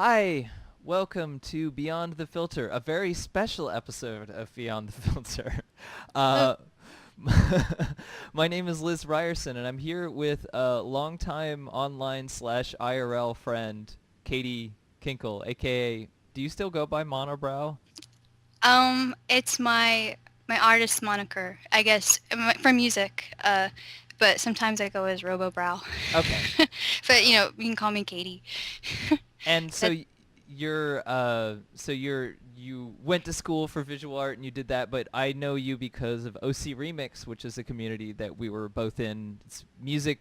Hi, welcome to Beyond the Filter, a very special episode of Beyond the Filter. Oh, Uh, my name is Liz Ryerson, and I'm here with a longtime online slash IRL friend, Katie Kinkel, aka, do you still go by Monobrow? it's my artist moniker, I guess, for music. But sometimes I go as RoboBrow. Okay. But you can call me Katie. And That you went to school for visual art and you did that, but I know you because of OC Remix, which is a community that we were both in. It's music,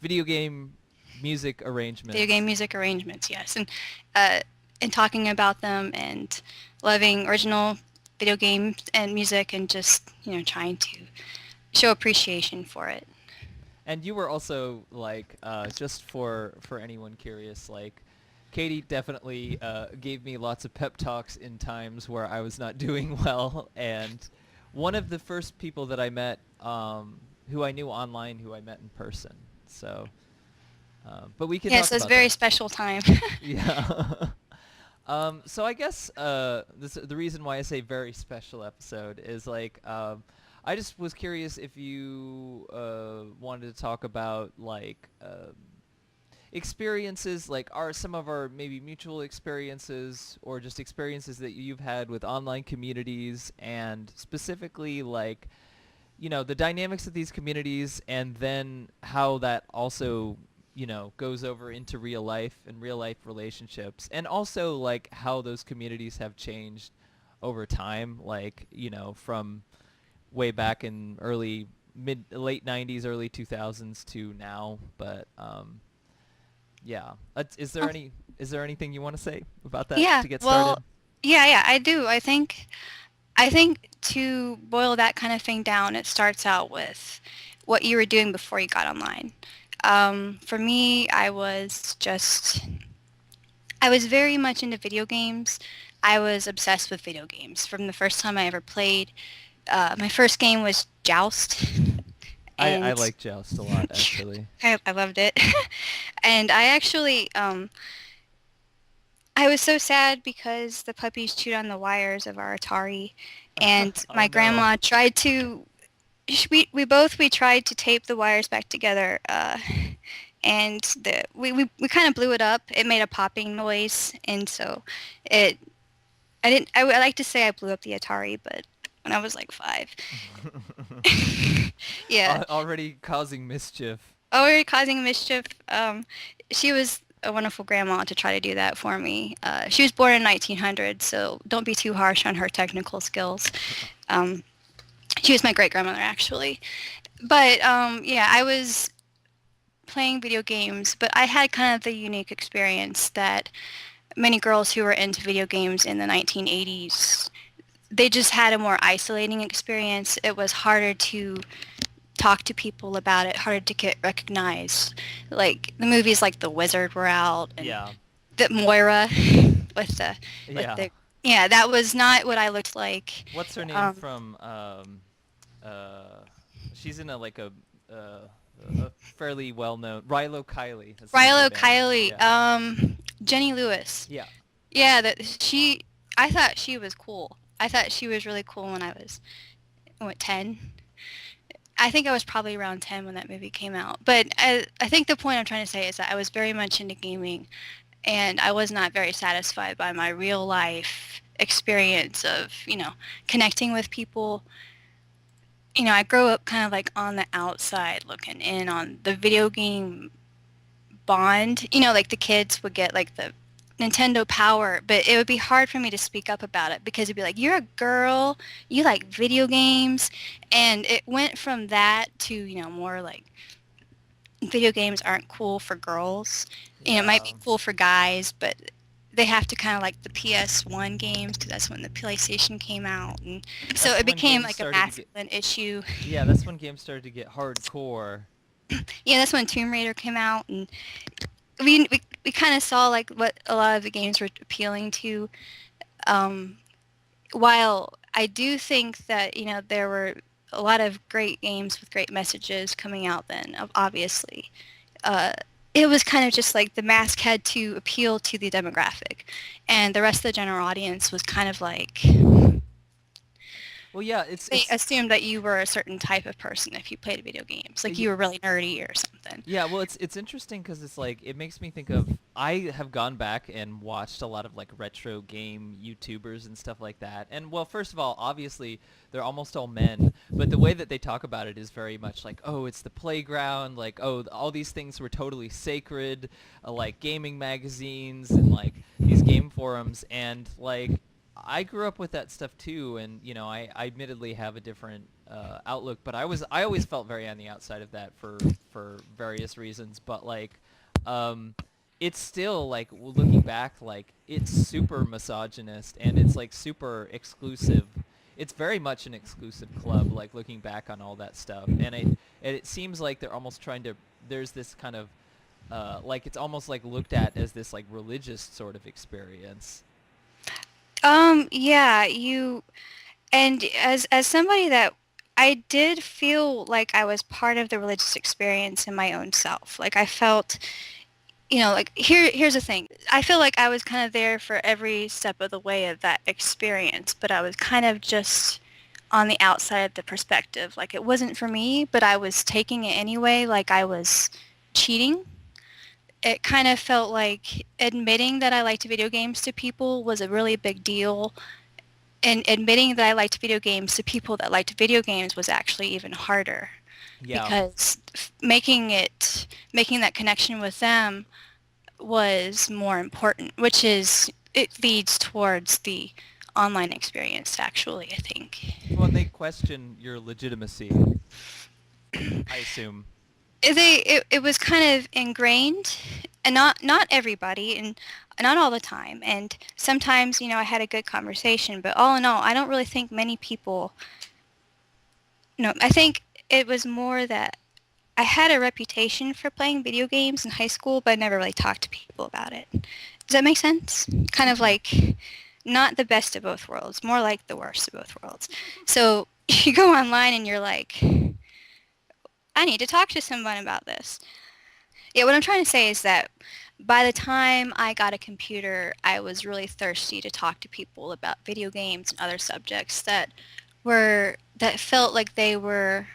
video game music video game arrangements. music arrangements, yes, uh, and talking about them and loving original video games and music and just trying to show appreciation for it. And you were also like, just for anyone curious, like Katie definitely gave me lots of pep talks in times where I was not doing well, and one of the first people that I met, who I knew online, who I met in person. So, but we can Yes, talk it's a about very that. special time. Yeah. So I guess the reason why I say very special episode is like I just was curious if you wanted to talk about like experiences, like are some of our maybe mutual experiences or just experiences that you've had with online communities, and specifically like the dynamics of these communities, and then how that also goes over into real life and real life relationships, and also like how those communities have changed over time, like from way back in early mid late 90s, early 2000s to now. But yeah, is there anything you want to say about that Yeah, to get well, started? yeah, I do. I think to boil that kind of thing down, it starts out with what you were doing before you got online. For me, I was very much into video games. I was obsessed with video games from the first time I ever played. My first game was Joust, I and like Joust a lot, actually. I loved it. And I was so sad because the puppies chewed on the wires of our Atari, and Oh my no. grandma tried to we tried to tape the wires back together, and we kind of blew it up. It made a popping noise, and so it I like to say I blew up the Atari, but when I was like 5. Yeah. Already causing mischief. Oh, we were causing mischief. She was a wonderful grandma to try to do that for me. She was born in 1900, so don't be too harsh on her technical skills. Um, she was my great grandmother actually. But yeah, I was playing video games, but I had kind of the unique experience that many girls who were into video games in the 1980s, they just had a more isolating experience. It was harder to talk to people about it, harder to get recognized. Like the movies like The Wizard were out, and Yeah. the Moira with Yeah. the yeah, that was not what I looked like. What's her name Um, from uh she's in a like uh, a fairly well-known Rilo Kiley. That's the name of the Rilo band. Kiley, Yeah. Jenny Lewis. Yeah. Yeah, I thought she was cool. I thought she was really cool when I was, what, 10? I think I was probably around 10 when that movie came out. But I think the point I'm trying to say is that I was very much into gaming, and I was not very satisfied by my real life experience of, connecting with people. I grew up kind of like on the outside looking in on the video game bond. Like the kids would get like the Nintendo Power, but it would be hard for me to speak up about it because it'd be like, you're a girl, you like video games, and it went from that to, more like video games aren't cool for girls. It might Yeah. be cool for guys, but they have to kind of like the PS1 games because that's when the PlayStation came out, and so That's it when became games like a started to get masculine issue. Yeah, that's when games started to get hardcore. Yeah, that's when Tomb Raider came out, and we kind of saw like what a lot of the games were appealing to. Um, while I do think that there were a lot of great games with great messages coming out then, obviously, uh, it was kind of just like the mask had to appeal to the demographic. and the rest of the general audience was kind of like Well, yeah, they it's assumed that you were a certain type of person if you played video games, like you were really nerdy or something. yeah, well, it's interesting because it's like it makes me think of I have gone back and watched a lot of like retro game YouTubers and stuff like that. And well, first of all, obviously they're almost all men, but the way that they talk about it is very much like, oh, it's the playground, like oh, all these things were totally sacred, like gaming magazines and like these game forums and like I grew up with that stuff too, and you know, I admittedly have a different outlook, but I always felt very on the outside of that for various reasons. But like, um, it's still like looking back, like it's super misogynist and it's like super exclusive. It's very much an exclusive club. Like looking back on all that stuff, and it seems like they're almost trying to. There's this kind of like it's almost like looked at as this like religious sort of experience. Yeah, you and as somebody that I did feel like I was part of the religious experience in my own self. Like I felt, like here's the thing. I feel like I was kind of there for every step of the way of that experience, but I was kind of just on the outside of the perspective. Like it wasn't for me, but I was taking it anyway, like I was cheating. It kind of felt like admitting that I liked video games to people was a really big deal, and admitting that I liked video games to people that liked video games was actually even harder Yeah. because making that connection with them was more important, which is it leads towards the online experience actually, I think. Well, and they question your legitimacy, I assume. It was kind of ingrained, and not everybody and not all the time, and sometimes I had a good conversation, but all in all I don't really think many people. No, I think it was more that I had a reputation for playing video games in high school, but I never really talked to people about it. Does that make sense? Kind of Hmm. like not the best of both worlds, more like the worst of both worlds. So you go online and you're like, I need to talk to someone about this. Yeah, what I'm trying to say is that by the time I got a computer, I was really thirsty to talk to people about video games and other subjects that felt like they were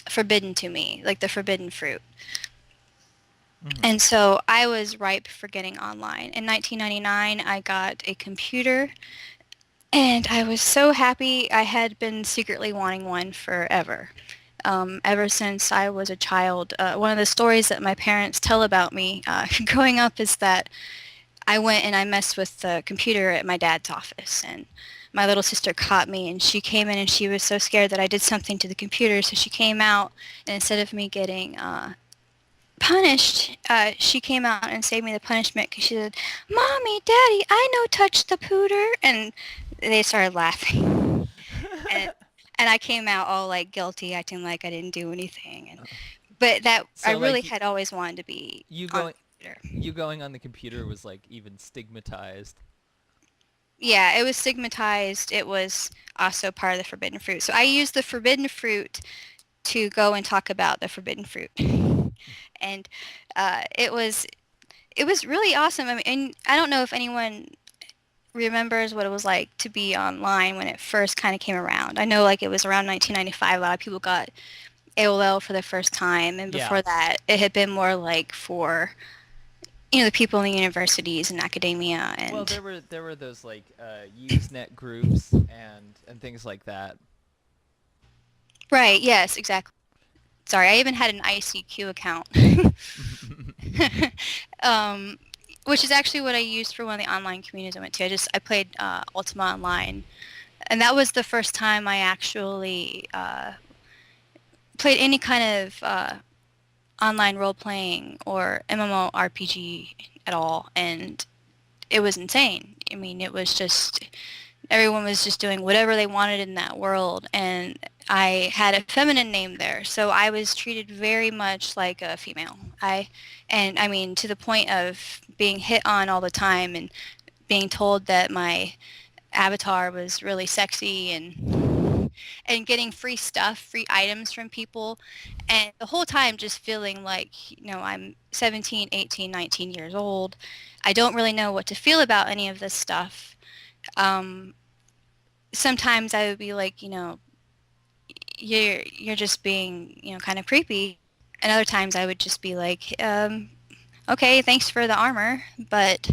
forbidden to me, like the forbidden fruit. Hmm. And so I was ripe for getting online. In 1999, I got a computer, and I was so happy. I had been secretly wanting one forever. Ever since I was a child. One of the stories that my parents tell about me growing up is that I went and I messed with the computer at my dad's office, and my little sister caught me, and she came in and she was so scared that I did something to the computer, so she came out, and instead of me getting punished, she came out and saved me the punishment because she said, "Mommy, Daddy, I no touched the pooter," and they started laughing. And and I came out all like guilty, acting like I didn't do anything. But that I So really like had always wanted to be you on going the computer. you going on the computer was like even stigmatized. Yeah, it was stigmatized. It was also part of the forbidden fruit. So I used the forbidden fruit to go and talk about the forbidden fruit, and it was really awesome. I mean, and I don't know if anyone remembers what it was like to be online when it first kind of came around. I know like it was around 1995. A lot of people got AOL for the first time, and Yeah. before that, it had been more like for the people in the universities and academia Well, and there were those like Usenet groups and things like that. right. Yes, exactly. Sorry, I even had an ICQ account, um, which is actually what I used for one of the online communities I went to. I played Ultima Online, and that was the first time I actually played any kind of online role playing or MMORPG at all, and it was insane. I mean, it was just everyone was just doing whatever they wanted in that world, and I had a feminine name there, so I was treated very much like a female. And I mean, to the point of being hit on all the time and being told that my avatar was really sexy, and and getting free stuff, free items from people, and the whole time just feeling like, I'm 17, 18, 19 years old. I don't really know what to feel about any of this stuff. Um, Sometimes I would be like, you're just being, kind of creepy. And other times I would just be like, okay, thanks for the armor, but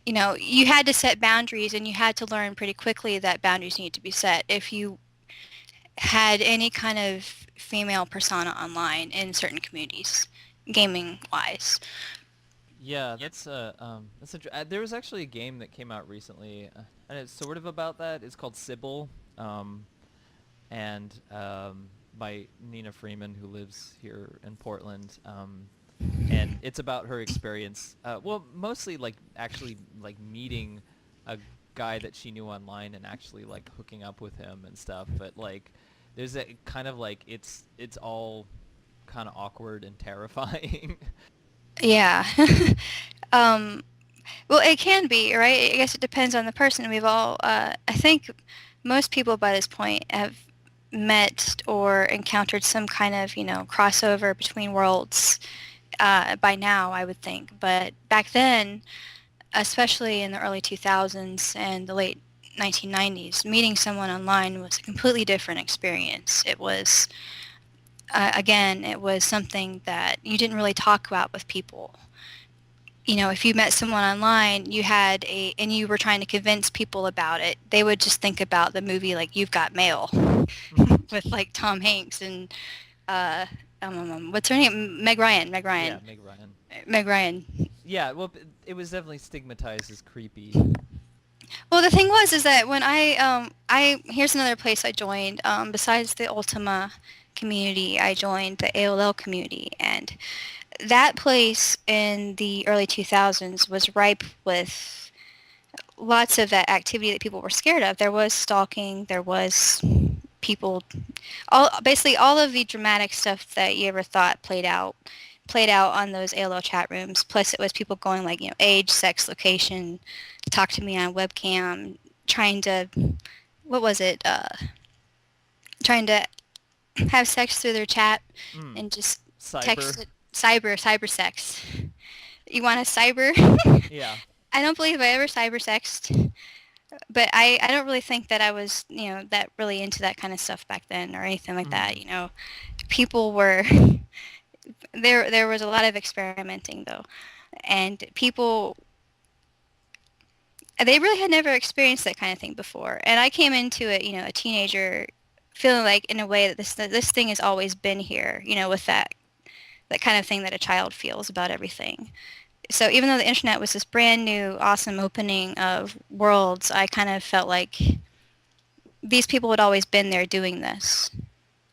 you had to set boundaries, and you had to learn pretty quickly that boundaries need to be set if you had any kind of female persona online in certain communities, gaming wise. Yeah, there was actually a game that came out recently, and it's sort of about that. It's called Sybil, and by Nina Freeman, who lives here in Portland. And it's about her experience. Well, mostly like actually like meeting a guy that she knew online and actually like hooking up with him and stuff. But like, there's a kind of like it's all kind of awkward and terrifying. Yeah. um, well, it can be, right? I guess it depends on the person. We've all, I think most people by this point have met or encountered some kind of, crossover between worlds by now, I would think. But back then, especially in the early 2000s and the late 1990s, meeting someone online was a completely different experience. It was, again, it was something that you didn't really talk about with people. If you met someone online, and you were trying to convince people about it, they would just think about the movie like You've Got Mail with like Tom Hanks and uh, what's her name? Meg Ryan. Meg Yeah, Ryan. Meg Ryan. Meg Ryan. Yeah, well, it was definitely stigmatized as creepy. Well, the thing was is that when I here's another place I joined. Besides the Ultima community, I joined the AOL community, and that place in the early 2000s was ripe with lots of that activity that people were scared of. There was stalking. There was people, basically all of the dramatic stuff that you ever thought played out on those AOL chat rooms. Plus, it was people going like, age, sex, location, talk to me on webcam, trying to, what was it? Trying to have sex through their chat Mm. and just Cyber. text it. Cyber sex. You want to cyber? Yeah. I don't believe I ever cyber sexed, but I don't really think that I was, that really into that kind of stuff back then or anything like that. Mm. People were there was a lot of experimenting though, and people, they really had never experienced that kind of thing before. And I came into it, a teenager, feeling like in a way that this thing has always been here, with that kind of thing that a child feels about everything. So even though the internet was this brand new, awesome opening of worlds, I kind of felt like these people had always been there doing this.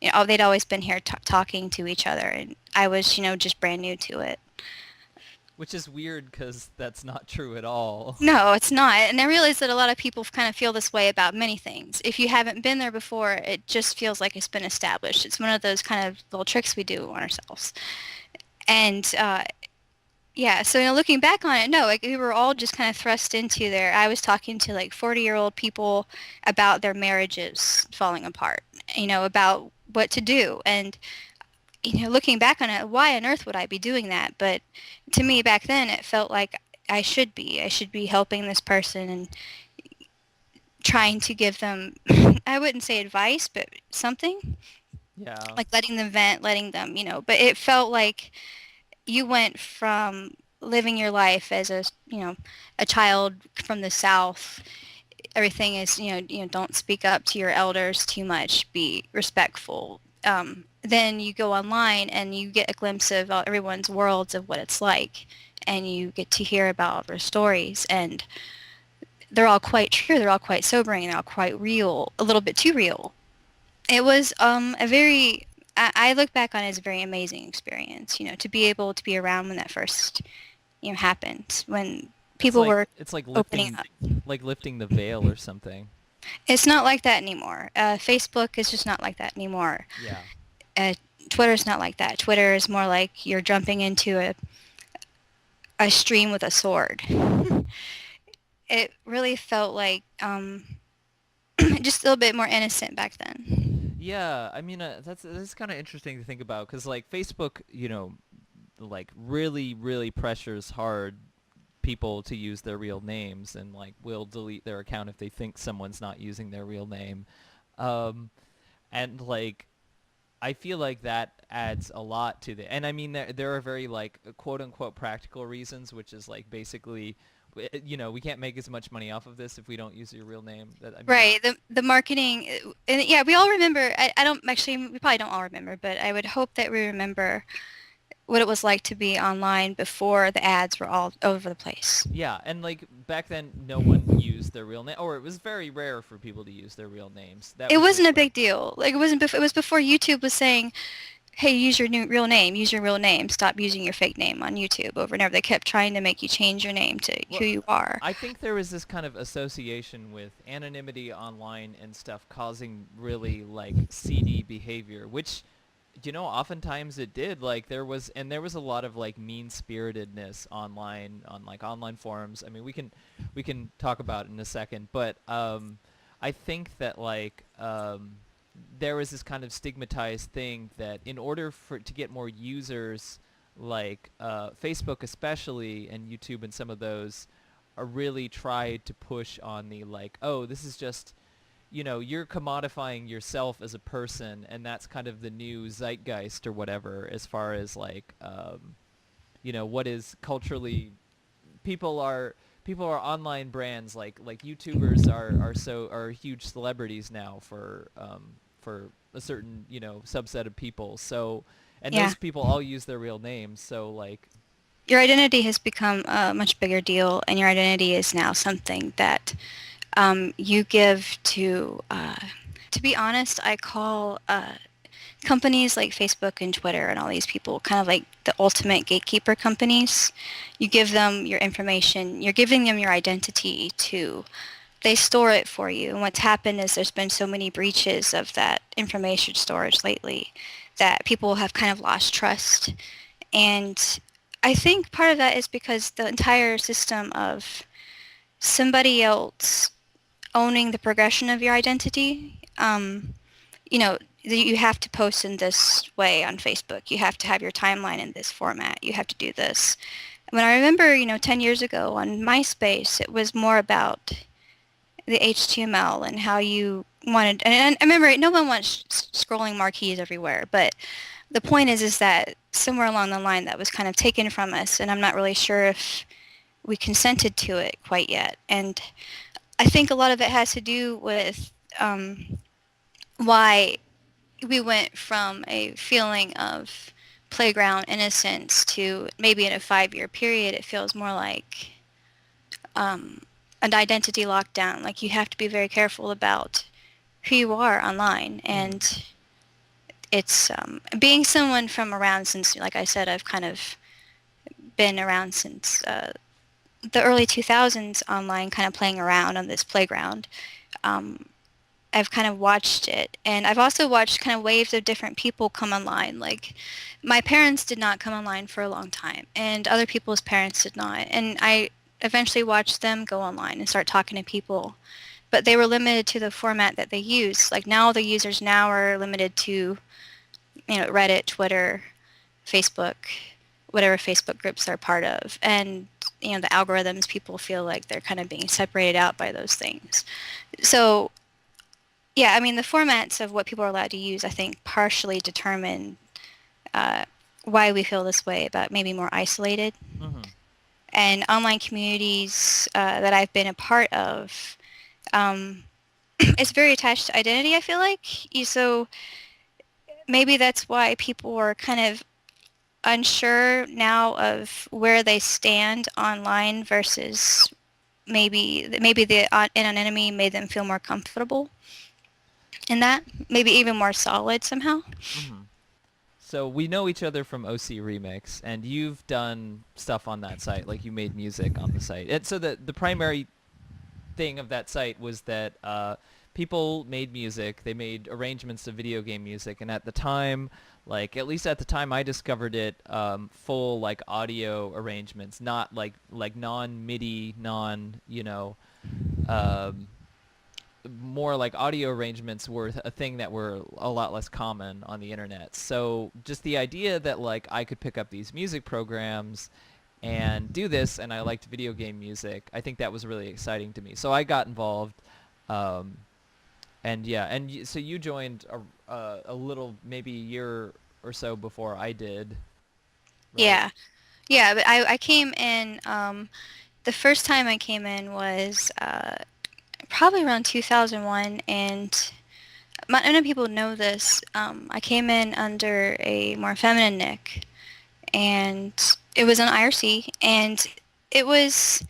They'd always been here talking to each other, and I was, just brand new to it. Which is weird because that's not true at all. No, it's not. And I realize that a lot of people kind of feel this way about many things. If you haven't been there before, it just feels like it's been established. It's one of those kind of little tricks we do on ourselves. And yeah, so looking back on it, no, like we were all just kind of thrust into there. I was talking to like 40-year-old people about their marriages falling apart, about what to do. And looking back on it, why on earth would I be doing that? But to me back then, it felt like I should be. I should be helping this person and trying to give them, I wouldn't say advice, but something, Yeah. like letting them vent, letting them, but it felt like you went from living your life as a child from the South. Everything is, don't speak up to your elders too much, be respectful. Then you go online and you get a glimpse of everyone's worlds of what it's like, and you get to hear about their stories, and they're all quite true. They're all quite sobering. They're all quite real, a little bit too real. It was a very, I look back on it as a very amazing experience, to be able to be around when that first, happened, when It's people like were it's like opening lifting up. like lifting the veil or something. It's not like that anymore. Facebook is just not like that anymore. Yeah. Uh, Twitter's not like that. Twitter is more like you're jumping into a stream with a sword. It really felt like just a little bit more innocent back then. Yeah, I mean, that's kind of interesting to think about because like Facebook, like really pressures hard people to use their real names and like will delete their account if they think someone's not using their real name. Um, and like I feel like that adds a lot to the, and I mean there are very like quote unquote practical reasons, which is like basically, we can't make as much money off of this if we don't use your real name. That I mean, Right. The marketing, and yeah, we all remember. I don't actually. We probably don't all remember, but I would hope that we remember what it was like to be online before the ads were all over the place. yeah, and like back then, no one used their real name, or it was very rare for people to use their real names. That It was wasn't just a like, big deal. Like it wasn't. It was before YouTube was saying, "Hey, use your new real name. Use your real name. Stop using your fake name on YouTube." Over and over, they kept trying to make you change your name to who well, you are. I think there was this kind of association with anonymity online and stuff causing really like seedy behavior, which oftentimes it did. Like there was a lot of like mean-spiritedness online on like online forums. I mean, we can talk about it in a second, but I think that like there was this kind of stigmatized thing that in order for to get more users, like Facebook especially and YouTube and some of those are really tried to push on the like, oh, this is just you're commodifying yourself as a person, and that's kind of the new zeitgeist or whatever, as far as like, what is culturally, people are people are online brands, like YouTubers are huge celebrities now for a certain subset of people. So, and Yeah. those people all use their real names. So like, Your identity has become a much bigger deal, and your identity is now something that you give to. To be honest, I call companies like Facebook and Twitter and all these people kind of like the ultimate gatekeeper companies. You give them your information. You're giving them your identity to. They store it for you. And what's happened is there's been so many breaches of that information storage lately that people have kind of lost trust. And I think part of that is because the entire system of somebody else owning the progression of your identity, you have to post in this way on Facebook. You have to have your timeline in this format. You have to do this. When I remember, 10 years ago on MySpace, it was more about the HTML and how you wanted, and I remember no one wants scrolling marquees everywhere, but the point is that somewhere along the line that was kind of taken from us, and I'm not really sure if we consented to it quite yet. And I think a lot of it has to do with why we went from a feeling of playground innocence to maybe in a 5-year period it feels more like an identity lockdown. Like you have to be very careful about who you are online. mhm. And it's being someone from around since, like I said, I've kind of been around since the early 2000s online, kind of playing around on this playground. Um, I've kind of watched it, and I've also watched kind of waves of different people come online. Like my parents did not come online for a long time, and other people's parents did not. And I eventually watched them go online and start talking to people, but they were limited to the format that they use. Like now the users now are limited to, Reddit, Twitter, Facebook, whatever Facebook groups they're part of. And, the algorithms, people feel like they're kind of being separated out by those things. So yeah, I mean, the formats of what people are allowed to use, I think, partially determine uh, why we feel this way about maybe more isolated. Mhm. And online communities that I've been a part of, um, it's very attached to identity, I feel like. So maybe that's why people are kind of unsure now of where they stand online versus maybe the anonymity made them feel more comfortable in that, maybe even more solid somehow. Mhm. So we know each other from OC Remix, and you've done stuff on that site, like you made music on the site. And so the primary thing of that site was that people made music. They made arrangements of video game music, and at the time, like at least at the time I discovered it, full like audio arrangements, not like non MIDI, non um, more like audio arrangements were a thing that were a lot less common on the internet. So just the idea that like I could pick up these music programs and do this, and I liked video game music, I think that was really exciting to me. So I got involved, um, and yeah, and so you joined a little, maybe a year or so before I did, right? Yeah. Yeah, but I came in, the first time I came in was probably around 2001, and not many people know this. I came in under a more feminine nick, and it was on IRC, and it was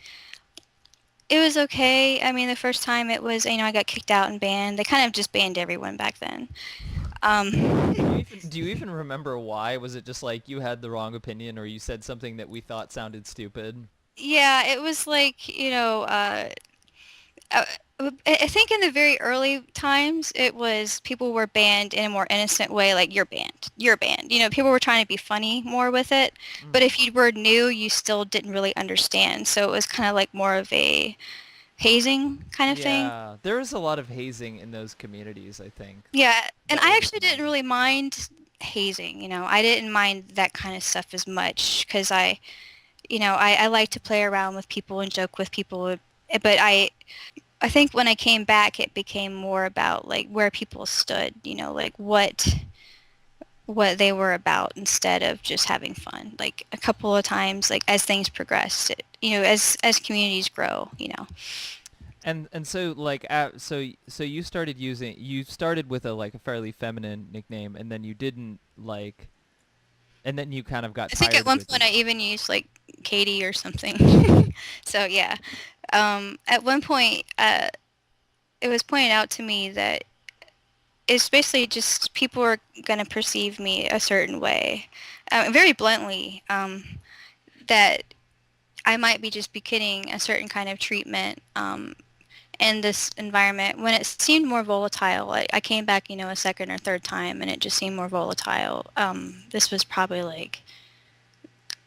it was okay. I mean, the first time it was, I got kicked out and banned. They kind of just banned everyone back then. Um, Do you even remember why? Was it just like you had the wrong opinion, or you said something that we thought sounded stupid? yeah, it was like, uh, I think in the very early times, it was people were banned in a more innocent way, like you're banned, you're banned. People were trying to be funny more with it, but Mm. if you were new, you still didn't really understand. So it was kind of like more of a hazing kind of thing. Yeah, there is a lot of hazing in those communities, I think, Yeah, and the I older actually didn't communities. really mind hazing. I didn't mind that kind of stuff as much because I like to play around with people and joke with people, but I think when I came back, it became more about like where people stood, like what they were about instead of just having fun. Like a couple of times, like as things progressed, as communities grow. And so like so you started with a like a fairly feminine nickname, and then you didn't like, and then you kind of got I think at tired one with point it. I even used like Katie or something. So yeah, at one point, it was pointed out to me that it's basically just people are going to perceive me a certain way, very bluntly, that I might be just be getting a certain kind of treatment in this environment when it seemed more volatile. I came back, a second or third time, and it just seemed more volatile. This was probably like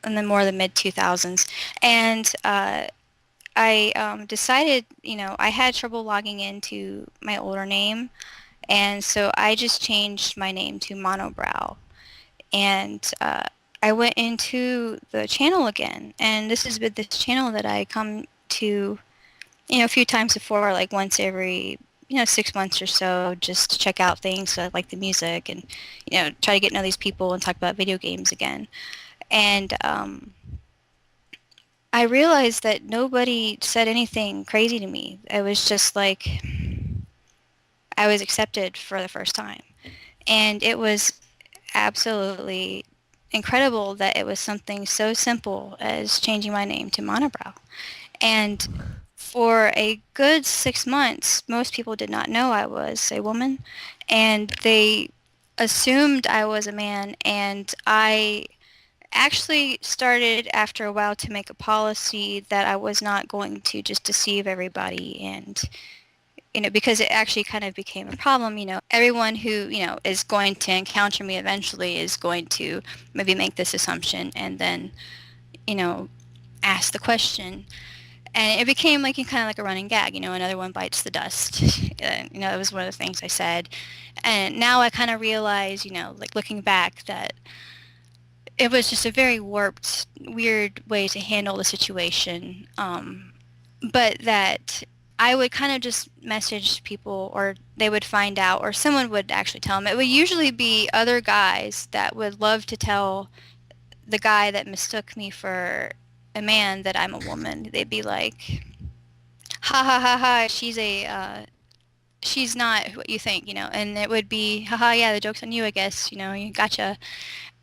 in the mid 2000s, and I decided, I had trouble logging into my older name, and so I just changed my name to Monobrow, and I went into the channel again, and this is with this channel that I come to, a few times before, like once every, 6 months or so, just to check out things, so I like the music, and, try to get to know these people and talk about video games again. And I realized that nobody said anything crazy to me. It was just like I was accepted for the first time. And it was absolutely incredible that it was something so simple as changing my name to Monobrow. And for a good 6 months, most people did not know I was a woman, and they assumed I was a man, and I actually started after a while to make a policy that I was not going to just deceive everybody, and because it actually kind of became a problem. Everyone who, is going to encounter me eventually is going to maybe make this assumption and then, you know, ask the question. And it became like kind of like a running gag, another one bites the dust. That was one of the things I said. And now I kind of realize, like looking back, that it was just a very warped, weird way to handle the situation. But that I would kind of just message people, or they would find out, or someone would actually tell them. It would usually be other guys that would love to tell the guy that mistook me for a man that I'm a woman. They'd be like, ha ha ha ha, she's not what you think, and it would be, haha, yeah, the joke's on you, I guess, you gotcha.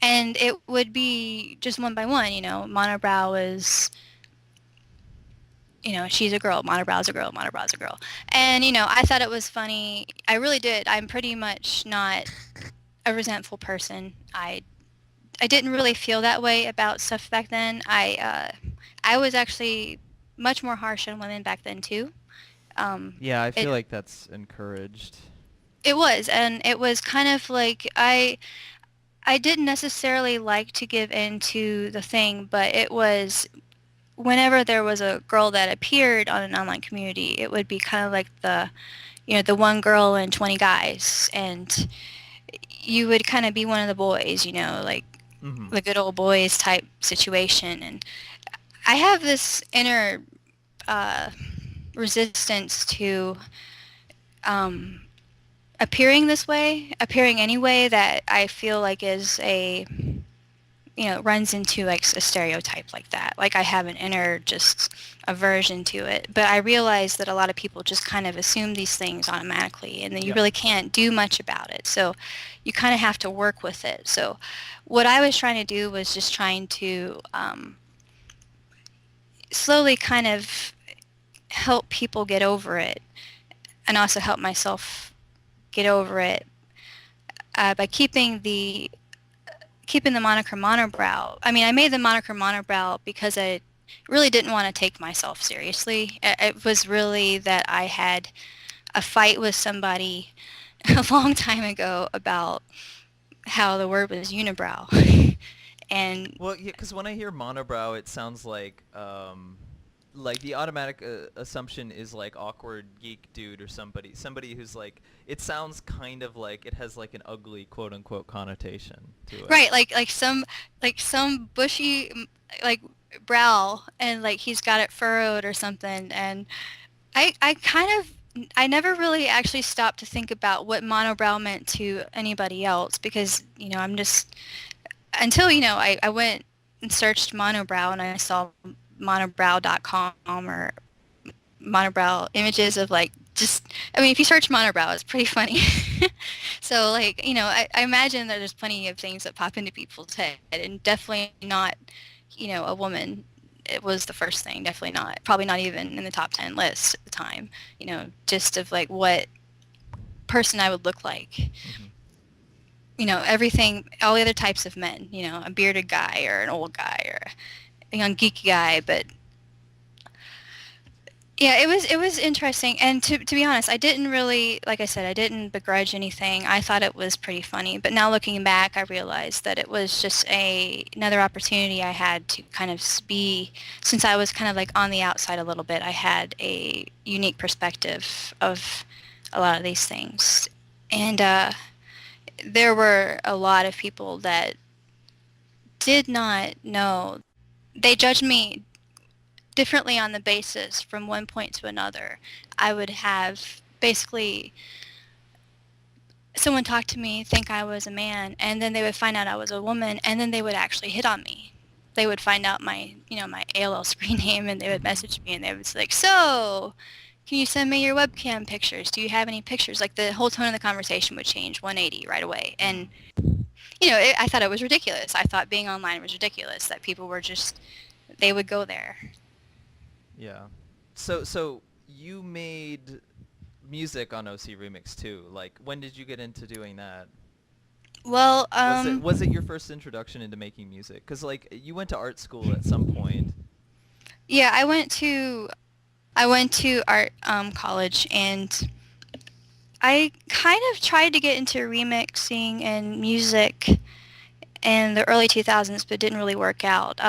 And it would be just one by one, Monobrow is, she's a girl, Monobrow's a girl, Monobrow's a girl. And, I thought it was funny. I really did. I'm pretty much not a resentful person. I didn't really feel that way about stuff back then. I was actually much more harsh on women back then too. Yeah, I It feel like that's encouraged. it was, and it was kind of like I didn't necessarily like to give in to the thing, but it was whenever there was a girl that appeared on an online community, it would be kind of like the the one girl and 20 guys, and you would kind of be one of the boys, like Mm-hmm. the good old boys type situation. And I have this inner uh, resistance to um, appearing any way that I feel like is runs into like a stereotype like that. Like I have an inner just aversion to it. But I realize that a lot of people just kind of assume these things automatically and then you Yep. really can't do much about it. So you kind of have to work with it. So what I was trying to do was just trying to slowly kind of help people get over it and also help myself get over it by keeping the moniker monobrow. I mean, I made the moniker monobrow because I really didn't want to take myself seriously. It was really that I had a fight with somebody a long time ago about how the word was unibrow. And Well, yeah, because when I hear monobrow, it sounds like the automatic assumption is like awkward geek dude or somebody who's like, it sounds kind of like it has like an ugly quote unquote connotation to it. right, like some bushy like brow and like he's got it furrowed or something. And I kind of I never really actually stopped to think about what monobrow meant to anybody else because I'm just until I went and searched monobrow and I saw monobrow.com or monobrow images of like just I mean if you search monobrow it's pretty funny. So like I imagine that there's plenty of things that pop into people's head and definitely not a woman. It was the first thing, definitely not, probably not even in the top 10 list at the time, just of like what person I would look like. Mm-hmm. Everything, all the other types of men, a bearded guy or an old guy or a young geeky guy. But yeah, it was interesting. And to be honest, I didn't really, like I said, I didn't begrudge anything. I thought it was pretty funny. But now looking back, I realized that it was just another opportunity I had to kind of be, since I was kind of like on the outside a little bit, I had a unique perspective of a lot of these things. And there were a lot of people that did not know. They judged me differently on the basis from one point to another. I would have basically someone talk to me, think I was a man, and then they would find out I was a woman, and then they would actually hit on me. They would find out my AOL screen name, and they would Mm-hmm. message me, and they would say, like, so, can you send me your webcam pictures? Do you have any pictures? Like, the whole tone of the conversation would change 180 right away. And, Mm. I thought it was ridiculous. I thought being online was ridiculous, that people were just, they would go there. Yeah. So you made music on OC Remix too. Like, when did you get into doing that? Well, Was it your first introduction into making music? 'Cause like you went to art school at some point. yeah, I went to art college, and I kind of tried to get into remixing and music in the early 2000s, but it didn't really work out.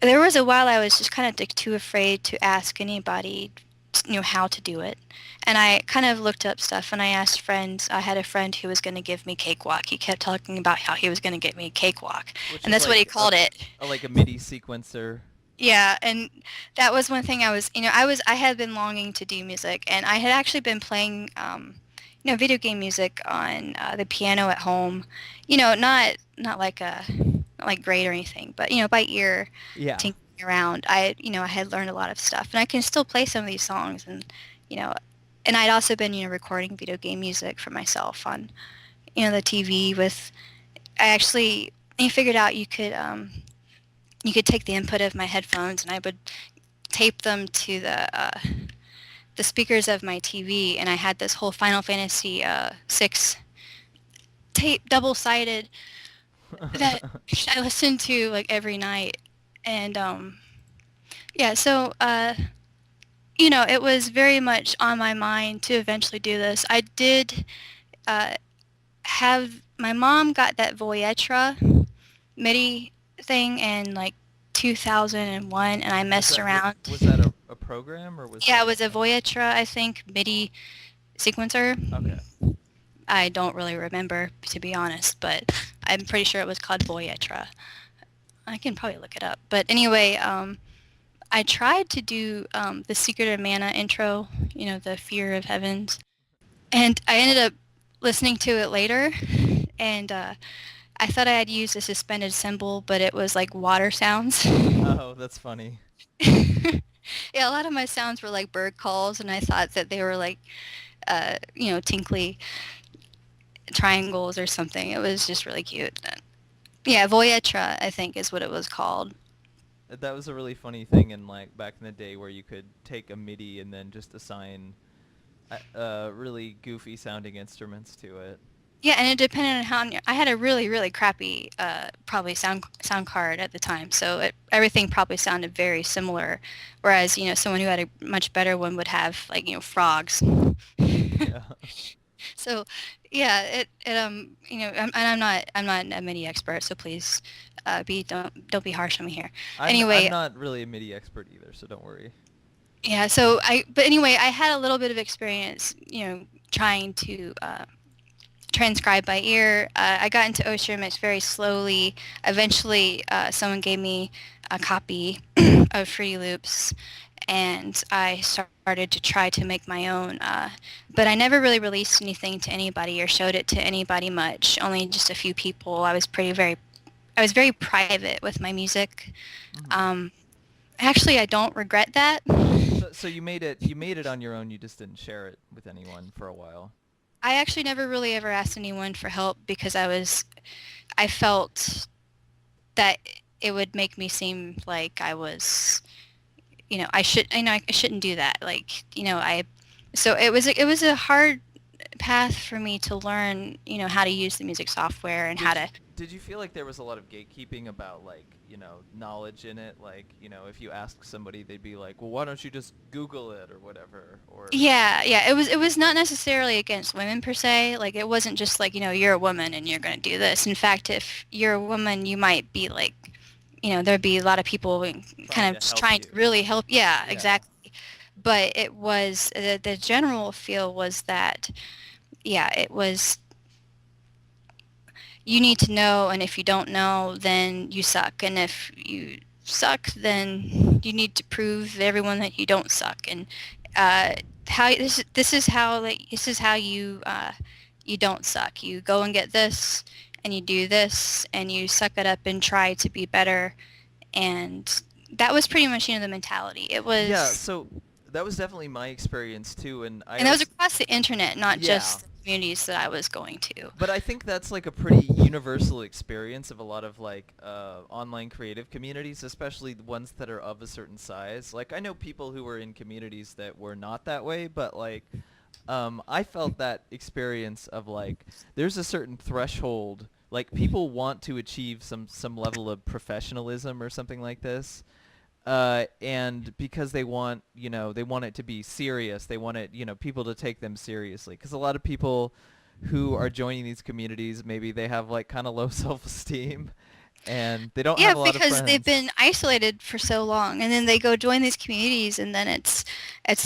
There was a while I was just kind of like, too afraid to ask anybody, how to do it. And I kind of looked up stuff, and I asked friends. I had a friend who was going to give me cakewalk. He kept talking about how he was going to get me cakewalk, Which and is that's what he like called it. like a MIDI sequencer. Yeah, and that was one thing I had been longing to do music, and I had actually been playing, video game music on the piano at home. Not like great or anything, but by ear, Yeah. tinkering around. I had learned a lot of stuff, and I can still play some of these songs, and you know, and I'd also been recording video game music for myself on the TV with. I actually figured out you could take the input of my headphones and I would tape them to the speakers of my TV, and I had this whole Final Fantasy 6 tape, double-sided, that I listened to like every night. And yeah, so it was very much on my mind to eventually do this. I did uh, have my mom got that Voyetra MIDI thing in like 2001, and I Was messed that around. was that a a program or was Yeah, it that was a Voyatra, I think, MIDI sequencer. okay? I don't really remember, to be honest, but I'm pretty sure it was called Voyatra. I can probably look it up. But anyway, I tried to do the Secret of Mana intro, the Fear of Heavens, and I ended up listening to it later, and I thought I had used a suspended cymbal, but it was like water sounds. Oh, that's funny. Yeah, a lot of my sounds were like bird calls, and I thought that they were like, tinkly triangles or something. It was just really cute. Yeah, Voyatra, I think, is what it was called. That was a really funny thing in like back in the day where you could take a MIDI and then just assign really goofy sounding instruments to it. Yeah, and it depended on how I had a really, really crappy probably sound card at the time, so everything probably sounded very similar. Whereas someone who had a much better one would have like frogs. Yeah. So yeah, and I'm not a MIDI expert, so please be don't be harsh on me here. I'm Anyway, not really a MIDI expert either, so don't worry. yeah, so but anyway, I had a little bit of experience, trying to transcribe by ear. I got into Ocean Mix very slowly. Eventually, someone gave me a copy of Fruity Loops, and I started to try to make my own. But I never really released anything to anybody or showed it to anybody much. Only just a few people. I was very private with my music. Hmm. Um, Actually, I don't regret that. So you made it on your own. You just didn't share it with anyone for a while. I actually never really ever asked anyone for help because I felt that it would make me seem like I was, I shouldn't do that. Like, so it was a hard path for me to learn, how to use the music software and how Did you to. did you feel like there was a lot of gatekeeping about like, knowledge in it? Like, if you ask somebody, they'd be like, "Well, why don't you just Google it or whatever?" Or Yeah, yeah. It was not necessarily against women per se. Like it wasn't just like, you're a woman and you're going to do this. In fact, if you're a woman, you might be like, there'd be a lot of people trying kind to of just help trying to you. really help. Yeah, Yeah. exactly. But it was the general feel was that, yeah, it was you need to know, and if you don't know, then you suck, and if you suck, then you need to prove to everyone that you don't suck. And uh, how this is how you don't suck. You go and get this, and you do this, and you suck it up and try to be better. And that was pretty much the mentality. It Yeah, was, so that was definitely my experience too, and I and that was also across the internet, not yeah. just the communities that I was going to. But I think that's like a pretty universal experience of a lot of like online creative communities, especially the ones that are of a certain size. Like I know people who were in communities that were not that way, but like I felt that experience of like there's a certain threshold. Like people want to achieve some level of professionalism or something like this, and because they want it to be serious, they want it, people to take them seriously. Because a lot of people who are joining these communities, maybe they have like kind of low self-esteem, and they don't Yeah, have a lot of because they've friends. been isolated for so long, and then they go join these communities, and then it's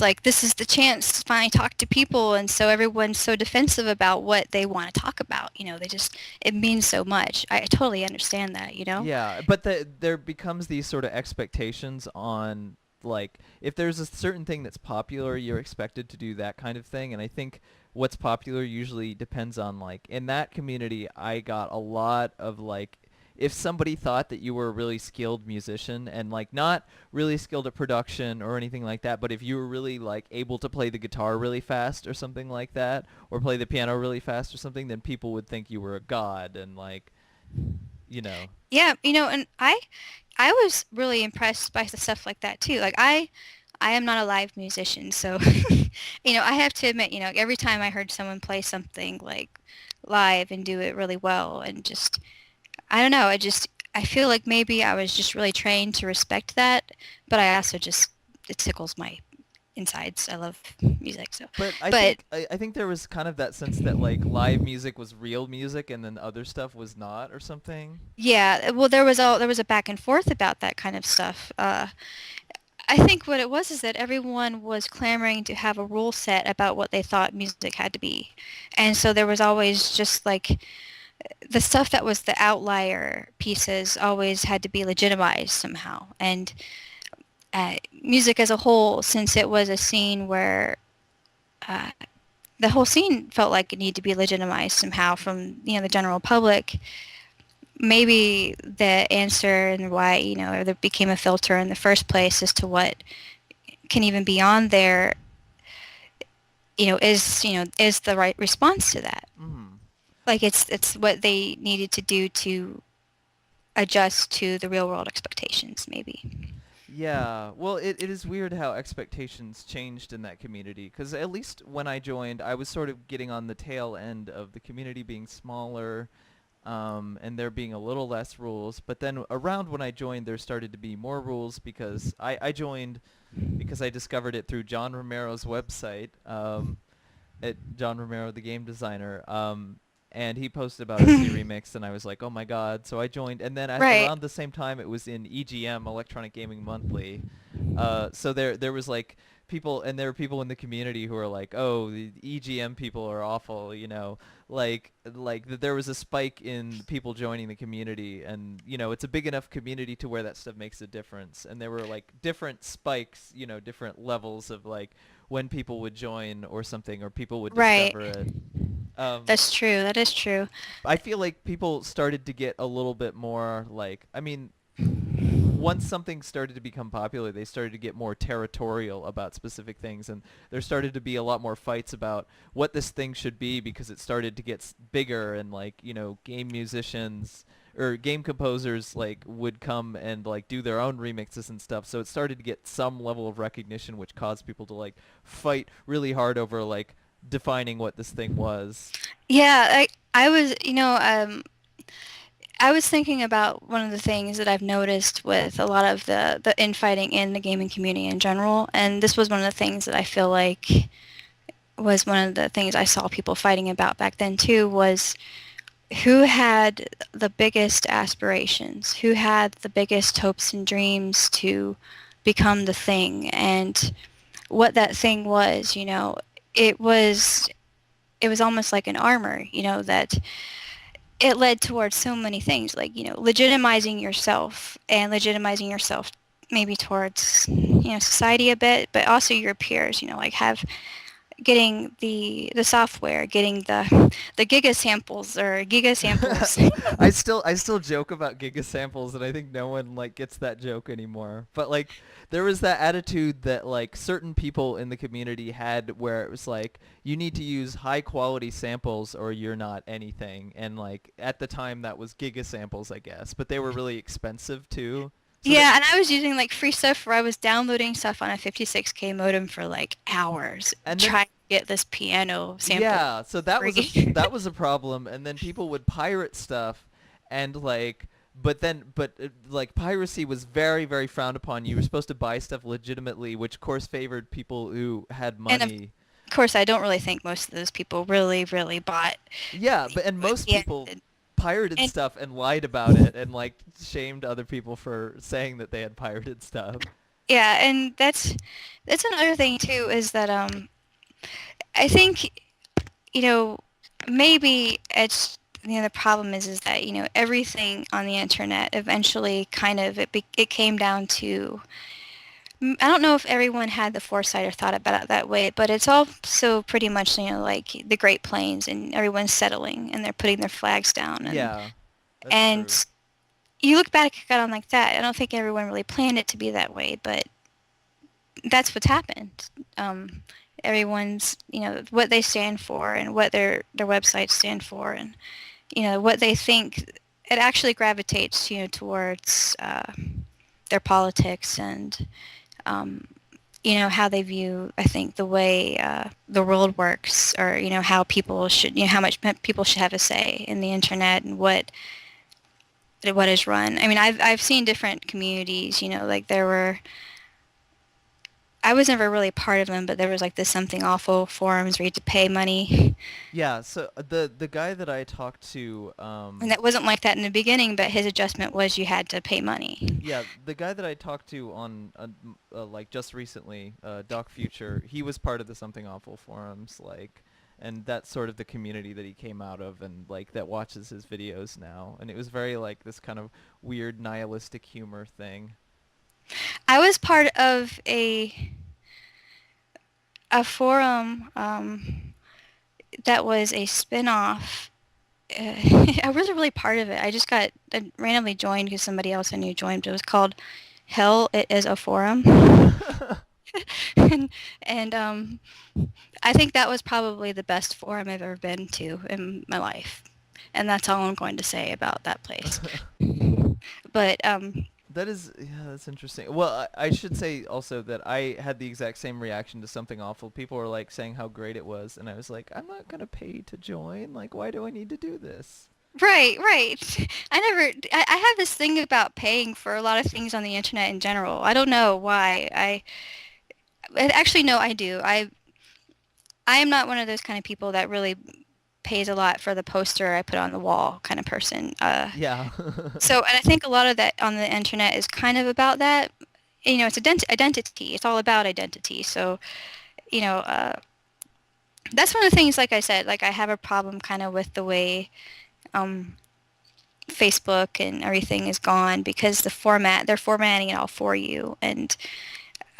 like this is the chance to finally talk to people, and so everyone's so defensive about what they want to talk about. They just it means so much. I totally understand that. Yeah, but there becomes these sort of expectations on like if there's a certain thing that's popular, you're expected to do that kind of thing. And I think what's popular usually depends on like in that community, I got a lot of like if somebody thought that you were a really skilled musician and like not really skilled at production or anything like that, but if you were really like able to play the guitar really fast or something like that, or play the piano really fast or something, then people would think you were a god and like, you know. Yeah, and I was really impressed by the stuff like that too. Like I am not a live musician, so I have to admit, every time I heard someone play something like live and do it really well, and just I don't know, I feel like maybe I was just really trained to respect that, but I also just it tickles my insides. I love music, so But I but think I think there was kind of that sense that like live music was real music and then other stuff was not or something. yeah, well there was a back and forth about that kind of stuff. I think what it was is that everyone was clamoring to have a rule set about what they thought music had to be. And so there was always just like the stuff that was the outlier pieces always had to be legitimized somehow. And music as a whole, since it was a scene where uh, the whole scene felt like it needed to be legitimized somehow from the general public, maybe the answer and why there became a filter in the first place as to what can even be on there is the right response to that. Mm. Like it's what they needed to do to adjust to the real world expectations, maybe. Yeah, well, it is weird how expectations changed in that community, because at least when I joined, I was sort of getting on the tail end of the community being smaller, and there being a little less rules. But then around when I joined, there started to be more rules because I joined because I discovered it through John Romero's website, at John Romero, the game designer. And he posted about OC Remix, and I was like, oh my god. So I joined, and then Right. around the same time, it was in EGM, Electronic Gaming Monthly. So there was like people, and there were people in the community who were like, oh, the EGM people are awful, there was a spike in people joining the community, and it's a big enough community to where that stuff makes a difference. And there were like different spikes, different levels of like when people would join or something, or people would Right. discover it. Um, That's true. That is true. I feel like people started to get a little bit more like, I mean, once something started to become popular, they started to get more territorial about specific things, and there started to be a lot more fights about what this thing should be because it started to get bigger, and like, game musicians or game composers like would come and like do their own remixes and stuff. So it started to get some level of recognition, which caused people to like fight really hard over like defining what this thing was. Yeah, I was, I was thinking about one of the things that I've noticed with a lot of the infighting in the gaming community in general, and this was one of the things that I feel like was one of the things I saw people fighting about back then too, was who had the biggest aspirations, who had the biggest hopes and dreams to become the thing, and what that thing was, it was it was almost like an armor, that it led towards so many things, like legitimizing yourself and legitimizing yourself maybe towards society a bit, but also your peers, like have getting the software, getting the giga samples or giga samples. I still joke about giga samples, and I think no one like gets that joke anymore. But like there was that attitude that like certain people in the community had, where it was like you need to use high quality samples or you're not anything. And like at the time that was giga samples, I guess, but they were really expensive too. So that Yeah, and I was using like free stuff where I was downloading stuff on a 56K modem for like hours and then trying to get this piano sample yeah, so that was a free. that was a problem, and then people would pirate stuff, and like, like piracy was very very frowned upon. You were supposed to buy stuff legitimately, which of course favored people who had And of money. course, I don't really think most of those people really, really bought. Yeah, and most Yeah, people pirated and stuff and lied about it and like shamed other people for saying that they had pirated stuff. yeah, and that's another thing too is that I think you know maybe it's the problem is that everything on the internet eventually kind of it came down to I don't know if everyone had the foresight or thought about it that way, but it's also pretty much like the Great Plains, and everyone's settling and they're putting their flags down, Yeah, that's true. and you look back at it like that. I don't think everyone really planned it to be that way, but that's what's happened. Everyone's what they stand for and what their websites stand for, and what they think. It actually gravitates towards their politics and um, how they view, I think, the way the world works, or how people should, how much people should have a say in the internet and what is run. I mean, I've seen different communities. Like there were I was never really part of them, but there was like this something awful forums where you had to pay money. Yeah, so the guy that I talked to, And that wasn't like that in the beginning, but his adjustment was you had to pay money. yeah, the guy that I talked to on like just recently, Doc Future, he was part of the Something Awful forums, like, and that's sort of the community that he came out of, and like that watches his videos now, and it was very like this kind of weird nihilistic humor thing. I was part of a forum that was a spin-off. I wasn't really part of it. I randomly joined because somebody else I knew joined. It was called Hell It Is a Forum. and and I think that was probably the best forum I've ever been to in my life. And that's all I'm going to say about that place. But That is, yeah, that's interesting. Well, I should say also that I had the exact same reaction to Something Awful. People were like saying how great it was, and I was like, I'm not gonna pay to join. Like, why do I need to do this? right, right. I have this thing about paying for a lot of things on the internet in general. I don't know why. Actually, no, I do. I am not one of those kind of people that really pays a lot for the poster I put on the wall kind of person. Yeah. And I think a lot of that on the internet is kind of about that. You know, it's identity. It's all about identity. So, you know, that's one of the things, like I said, like I have a problem kind of with the way um, Facebook and everything is gone because they're formatting it all for you. And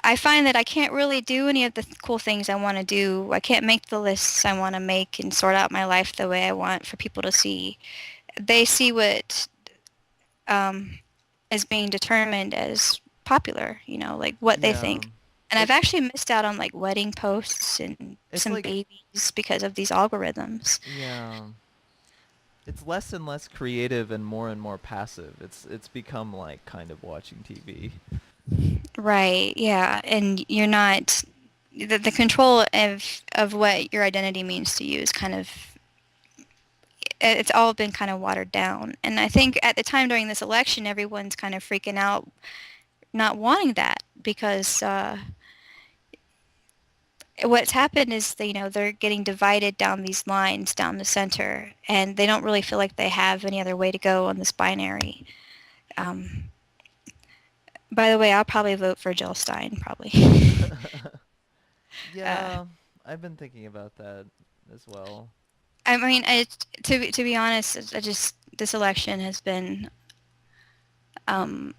I find that I can't really do any of the cool things I want to do. I can't make the lists I want to make and sort out my life the way I want for people to see. They see what um, is being determined as popular, you know, like what they Yeah. think. And I've It's actually missed out on like wedding posts and it's some like, babies because of these algorithms. yeah. It's less and less creative and more passive. It's become like kind of watching TV. Right, yeah. And you're not the control of what your identity means to you is kind of it's all been kind of watered down. And I think at the time during this election, everyone's kind of freaking out, not wanting that because what's happened is that, you know, they're getting divided down these lines down the center, and they don't really feel like they have any other way to go on this binary. Um, by the way, I'll probably vote for Jill Stein, probably. uh, Yeah, I've been thinking about that as well. I mean, to be honest, I just this election has been, um,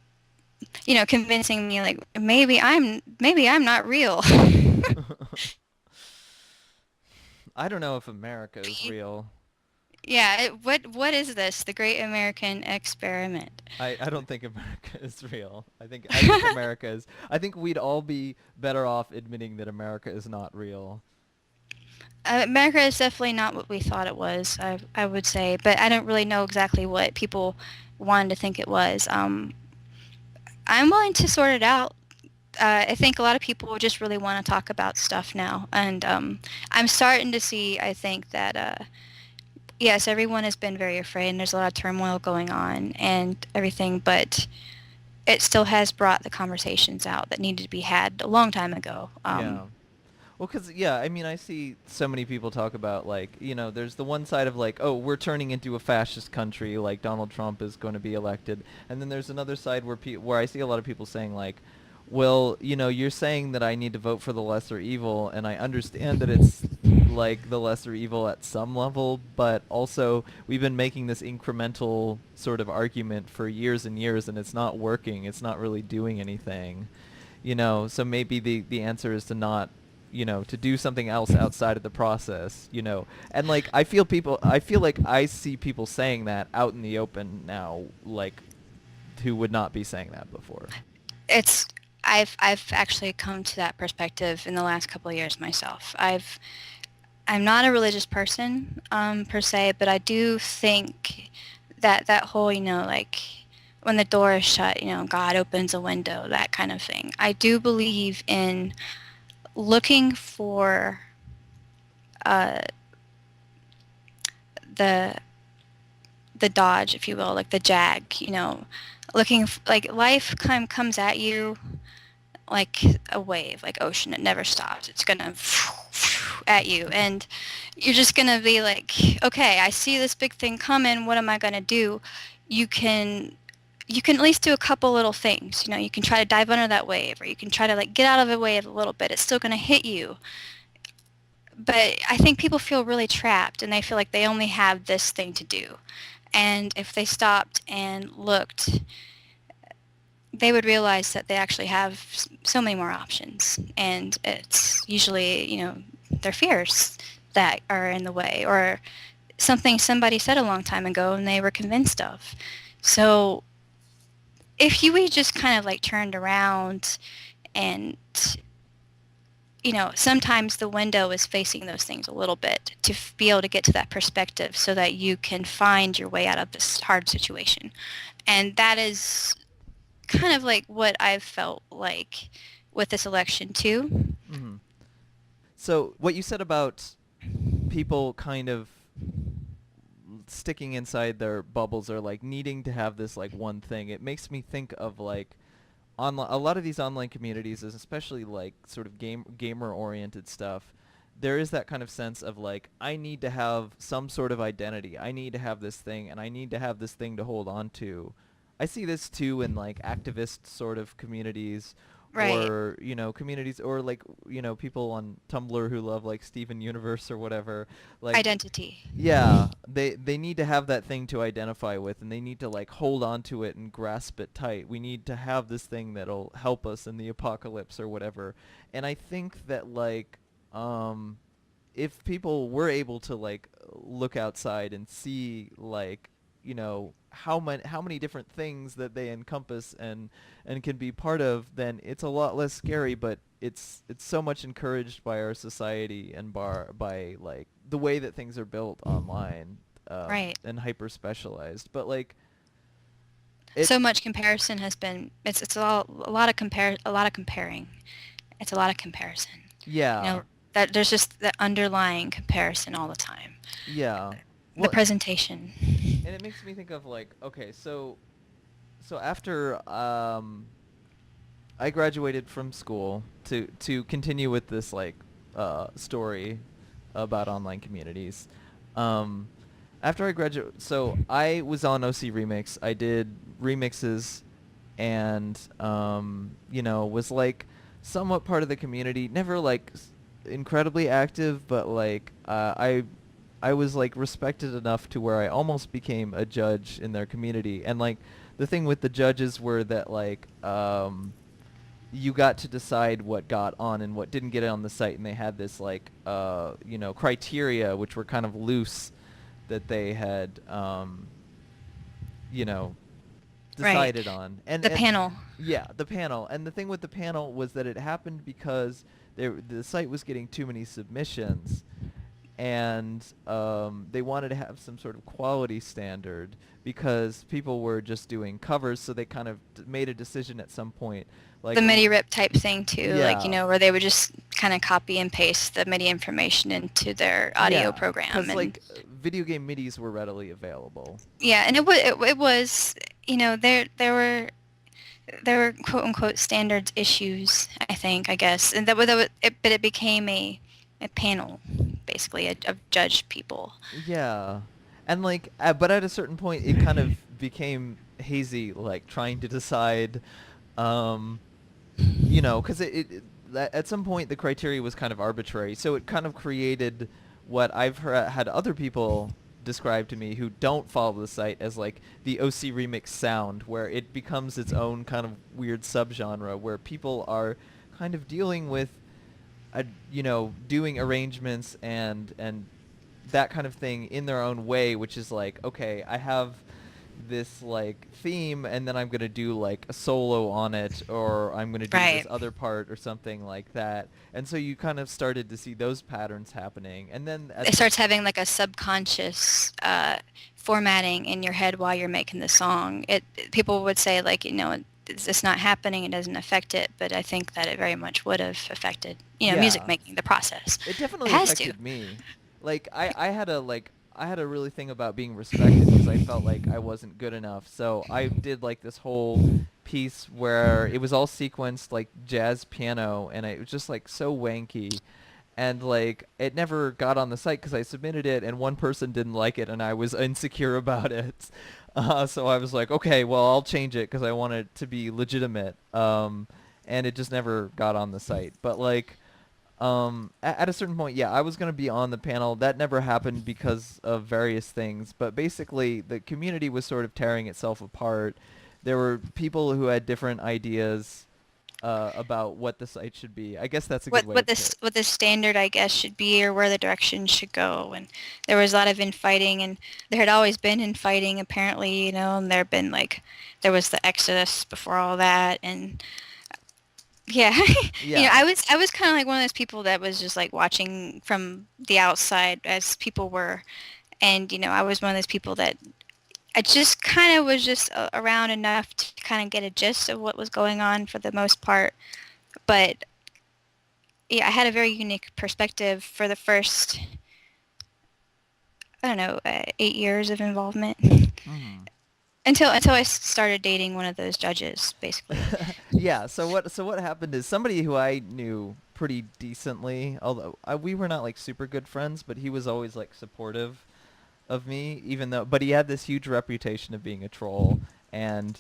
you know, convincing me like maybe I'm not real. I don't know if America is real. Yeah, what is this? The Great American Experiment. I don't think America is real. I think America is. I think we'd all be better off admitting that America is not real. America is definitely not what we thought it was, I would say, but I don't really know exactly what people wanted to think it was. I'm willing to sort it out. I think a lot of people just really want to talk about stuff now, and I'm starting to see, I think, that yes, everyone has been very afraid, and there's a lot of turmoil going on and everything, but it still has brought the conversations out that needed to be had a long time ago. Yeah. Well, 'cause yeah, I mean, I see so many people talk about like, there's the one side of like, oh, we're turning into a fascist country, like Donald Trump is going to be elected, and then there's another side where I see a lot of people saying like, well, you're saying that I need to vote for the lesser evil, and I understand that it's like the lesser evil at some level, but also we've been making this incremental sort of argument for years and years, and it's not working. It's not really doing anything. So maybe the answer is to not, to do something else outside of the process, and like I feel like I see people saying that out in the open now, like, who would not be saying that before. It's I've actually come to that perspective in the last couple of years myself. I'm not a religious person per se, but I do think that that whole, you know, like when the door is shut, you know, God opens a window, that kind of thing. I do believe in looking for uh, the the dodge, if you will, like the jag, you know, like life kind of comes at you like a wave, like ocean. It never stops. It's gonna at you, and you're just gonna be like, okay, I see this big thing coming. What am I gonna do? You can you can at least do a couple little things. You know, you can try to dive under that wave, or you can try to like get out of the wave a little bit. It's still gonna hit you. But I think people feel really trapped, and they feel like they only have this thing to do. And if they stopped and looked, they would realize that they actually have so many more options. And it's usually, you know, their fears that are in the way, or something somebody said a long time ago and they were convinced of. So if we just kind of like turned around and, you know, sometimes the window is facing those things a little bit to be able to get to that perspective so that you can find your way out of this hard situation. And that is kind of like what I've felt like with this election too. Hmm. So what you said about people kind of sticking inside their bubbles or like needing to have this like one thing, it makes me think of like online, a lot of these online communities, especially like sort of gamer oriented stuff. There is that kind of sense of like, I need to have some sort of identity. I need to have this thing, and I need to have this thing to hold on to. I see this too in like activist sort of communities, Right. or communities, or like people on Tumblr who love like Steven Universe or whatever. Like, Identity. yeah, they need to have that thing to identify with, and they need to like hold on to it and grasp it tight. We need to have this thing that'll help us in the apocalypse or whatever. And I think that like if people were able to like look outside and see like how many different things that they encompass and can be part of, then it's a lot less scary. But it's so much encouraged by our society and by like the way that things are built online, Right. and hyper specialized. But like it, So much comparison has been it's a lot of comparing. It's a lot of comparison. You yeah, know, that there's just the underlying comparison all the time. yeah. The Well, presentation. and it makes me think of like, okay, so after I graduated from school to continue with this like story about online communities. Um, After I graduated, so I was on OC Remix. I did remixes, and was like somewhat part of the community. Never like incredibly active, but like I was like respected enough to where I almost became a judge in their community. And like the thing with the judges were that like you got to decide what got on and what didn't get on the site, and they had this like criteria which were kind of loose that they had you know Right. decided on. and The and panel. yeah, the panel. And the thing with the panel was that it happened because the site was getting too many submissions, and they wanted to have some sort of quality standard because people were just doing covers. So they kind of made a decision at some point, like, The MIDI rip type thing too, like, you yeah, know, where they would just kind of copy and paste the MIDI information into their audio yeah, program. because And like video game MIDIs were readily available. yeah, and it was, you know, there were quote unquote standards issues, I think, I guess, and but it became a panel basically of judged people. Yeah, and like, but at a certain point, it kind of became hazy, like trying to decide, um, because at some point the criteria was kind of arbitrary, so it kind of created what I've had other people describe to me who don't follow the site as like the OC remix sound, where it becomes its own kind of weird subgenre where people are kind of dealing with doing arrangements and that kind of thing in their own way, which is like, okay, I have this like theme, and then I'm gonna do like a solo on it, or I'm gonna do this Right. other part or something like that. And so you kind of started to see those patterns happening, and then It starts having like a subconscious formatting in your head while you're making the song. People would say like, you know, it's not happening, it doesn't affect it, but I think that it very much would have affected, you know, music yeah, making, the process. it It definitely has to. affected me. Like I had a really thing about being respected because I felt like I wasn't good enough. So I did like this whole piece where it was all sequenced like jazz piano, and it was just like so wanky, and like it never got on the site because I submitted it and one person didn't like it and I was insecure about it. So I was like, okay, well, I'll change it because I want it to be legitimate. And it just never got on the site. But like, at a certain point, yeah, I was gonna be on the panel. That never happened because of various things. But basically, the community was sort of tearing itself apart. There were people who had different ideas about what the site should be. I guess that's a good what way to what put this it. what the standard I guess should be, or where the direction should go. And there was a lot of infighting, and there had always been infighting apparently, and there was the Exodus before all that. And yeah, Yeah. I was kind of like one of those people that was just like watching from the outside as people were. And I was one of those people that I just kind of was just around enough to kind of get a gist of what was going on for the most part. But yeah, I had a very unique perspective for the first, I don't know, 8 years of involvement Hmm. until I started dating one of those judges, basically. Yeah. So what happened is somebody who I knew pretty decently, although we were not like super good friends, but he was always like supportive of me, even though, but he had this huge reputation of being a troll, and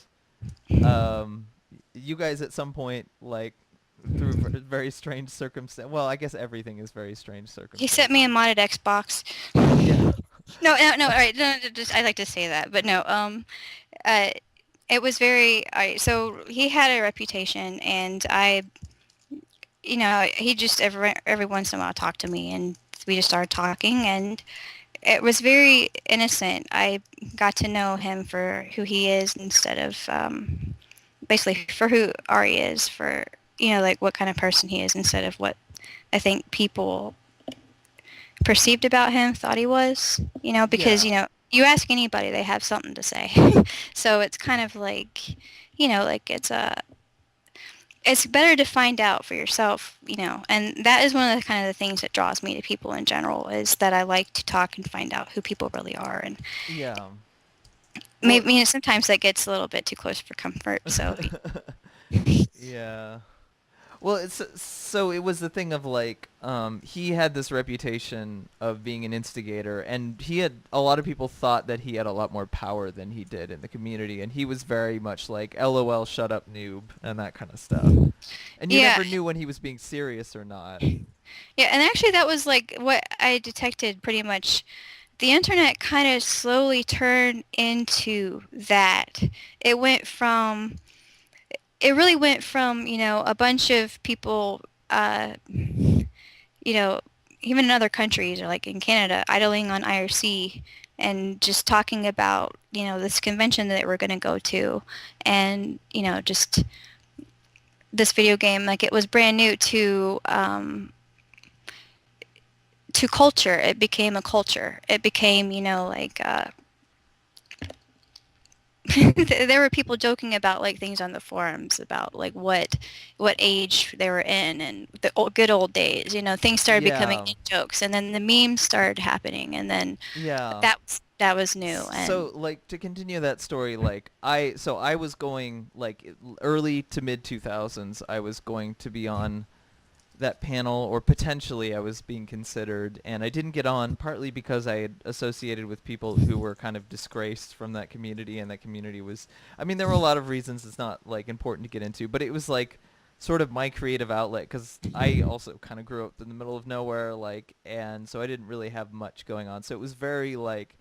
um, you guys at some point like through very strange circumstance. Well, I guess everything is very strange He sent me a circumstances. modded Xbox. Yeah. No, no, no. All right, no, no, just I like to say that, but no. Uh, it was very. All right, so he had a reputation, and he just every once in a while talked to me, and we just started talking, and it was very innocent. I got to know him for who he is instead of basically for who Ari is, for like what kind of person he is instead of what I think people perceived about him, thought he was. Because Yeah. you ask anybody, they have something to say. So it's kind of like, like it's better to find out for yourself, and that is one of the kind of the things that draws me to people in general, is that I like to talk and find out who people really are. And Yeah. Well, maybe sometimes that gets a little bit too close for comfort. So yeah. Well, so it was the thing of like he had this reputation of being an instigator, and he had a lot of people thought that he had a lot more power than he did in the community, and he was very much like LOL shut up noob and that kind of stuff. And you yeah, never knew when he was being serious or not. yeah, and actually that was like what I detected pretty much. The internet kind of slowly turned into that. It went from it really went from, a bunch of people, you know, even in other countries or like in Canada, idling on IRC and just talking about, this convention that we're going to go to, and, just this video game, like it was brand new to culture. It became a culture. It became, like there were people joking about like things on the forums about like what age they were in, and the good old days. Things started becoming Yeah. jokes, and then the memes started happening, and then Yeah. that was new. And So like to continue that story, like I was going like early to mid 2000s, I was going to be on that panel, or potentially I was being considered, and I didn't get on partly because I had associated with people who were kind of disgraced from that community, and that community was, I mean, there were a lot of reasons, it's not like important to get into, but it was like sort of my creative outlet because I also kind of grew up in the middle of nowhere, like, and so I didn't really have much going on. So it was very like,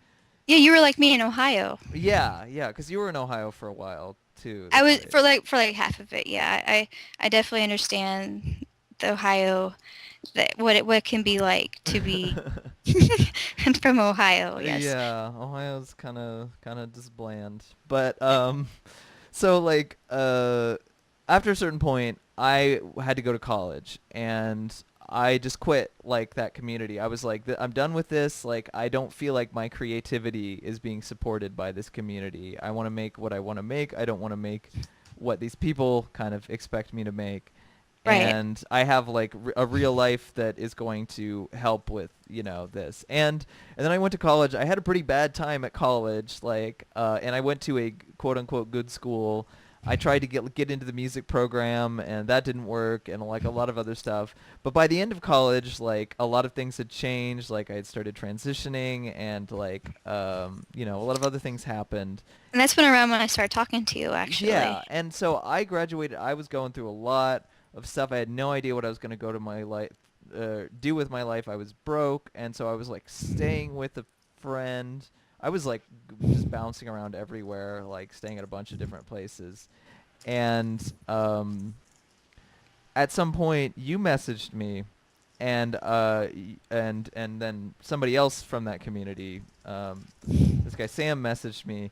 yeah, you were like me in Ohio. yeah, yeah, because you were in Ohio for a while too. I That's was right. for like half of it. Yeah, I definitely understand the Ohio, that what it can be like to be from Ohio. Yes. Yeah, Ohio's kind of just bland. But so like after a certain point I had to go to college, and I just quit like that community. I was like, I'm done with this. Like I don't feel like my creativity is being supported by this community. I want to make what I want to make. I don't want to make what these people kind of expect me to make, Right. and I have like a real life that is going to help with this. And then I went to college. I had a pretty bad time at college, like and I went to a quote unquote good school. I tried to get into the music program, and that didn't work, and like a lot of other stuff. But by the end of college, like a lot of things had changed. Like I had started transitioning, and like a lot of other things happened. And that's when around when I started talking to you, Yeah, actually. and so I graduated. I was going through a lot of stuff. I had no idea what I was going to go to my life, do with my life. I was broke, and so I was like staying with a friend. I was like just bouncing around everywhere, like staying at a bunch of different places. And at some point, you messaged me, and and then somebody else from that community, this guy Sam, messaged me,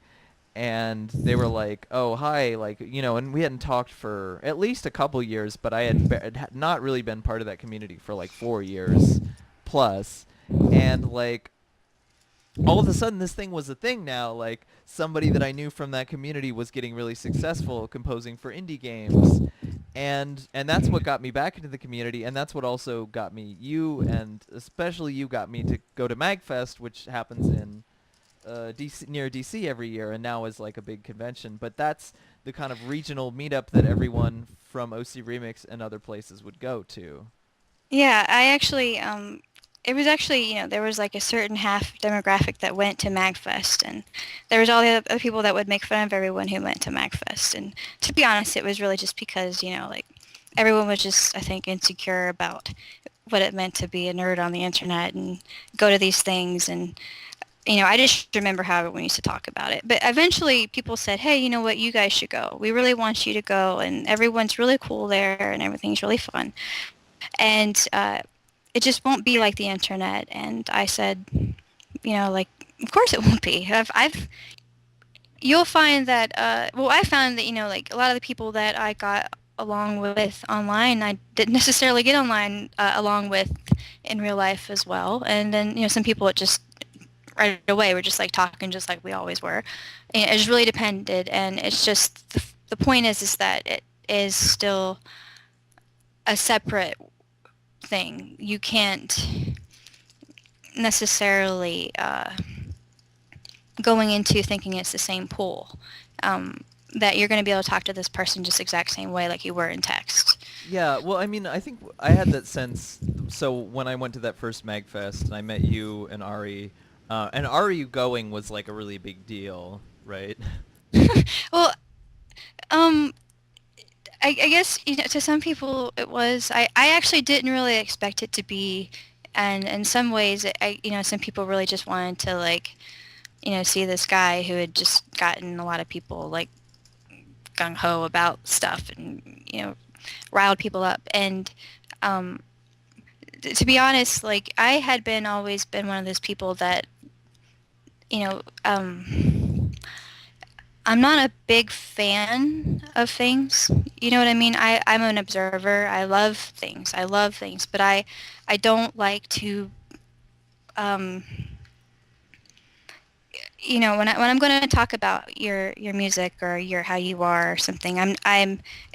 and they were like, "Oh, hi," like, and we hadn't talked for at least a couple years, but had not really been part of that community for like 4 years plus, and like all of a sudden this thing was a thing now. Like somebody that I knew from that community was getting really successful composing for indie games, and that's what got me back into the community, and that's what also got me you, and especially you got me to go to Magfest, which happens in DC, near DC every year, and now is like a big convention. But that's the kind of regional meetup that everyone from OC Remix and other places would go to. Yeah, I actually, it was actually, there was like a certain half demographic that went to MagFest, and there was all the other people that would make fun of everyone who went to MagFest. And to be honest, it was really just because, like everyone was just, I think, insecure about what it meant to be a nerd on the internet and go to these things. And, I just remember how everyone used to talk about it. But eventually people said, hey, you know what, you guys should go. We really want you to go, and everyone's really cool there, and everything's really fun. And it just won't be like the internet. And I said, like, of course it won't be. You'll find that, well, I found that, like a lot of the people that I got along with online, I didn't necessarily get online along with in real life as well. And then, some people it just right away were just like talking just like we always were. And it just really depended. And it's just, the point is that it is still a separate thing. You can't necessarily going into thinking it's the same pool. That you're going to be able to talk to this person just exact same way like you were in text. Yeah, well, I mean, I think I had that sense. So when I went to that first Magfest and I met you and Ari going was like a really big deal, right? Well, um, I guess to some people it was. I actually didn't really expect it to be, and in some ways, some people really just wanted to like, see this guy who had just gotten a lot of people like gung ho about stuff and riled people up. And um, to be honest, like I had been always been one of those people that you know I'm not a big fan of things. You know what I mean? I'm an observer. I love things. I love things, but I don't like to um, when I'm going to talk about your music or your how you are or something,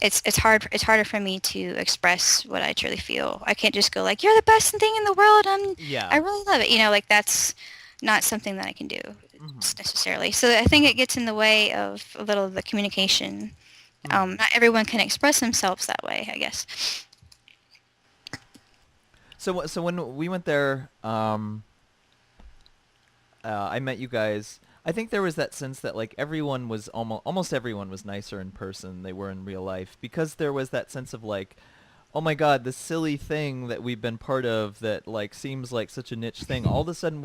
it's harder for me to express what I truly feel. I can't just go like you're the best thing in the world. I Yeah. really love it. Like that's not something that I can do Hmm. necessarily. So I think it gets in the way of a little of the communication. Hmm. Not everyone can express themselves that way, I guess. So when we went there, I met you guys. I think there was that sense that like everyone was almost everyone was nicer in person than they were in real life, because there was that sense of like, oh my god, this silly thing that we've been part of that like seems like such a niche thing. All of a sudden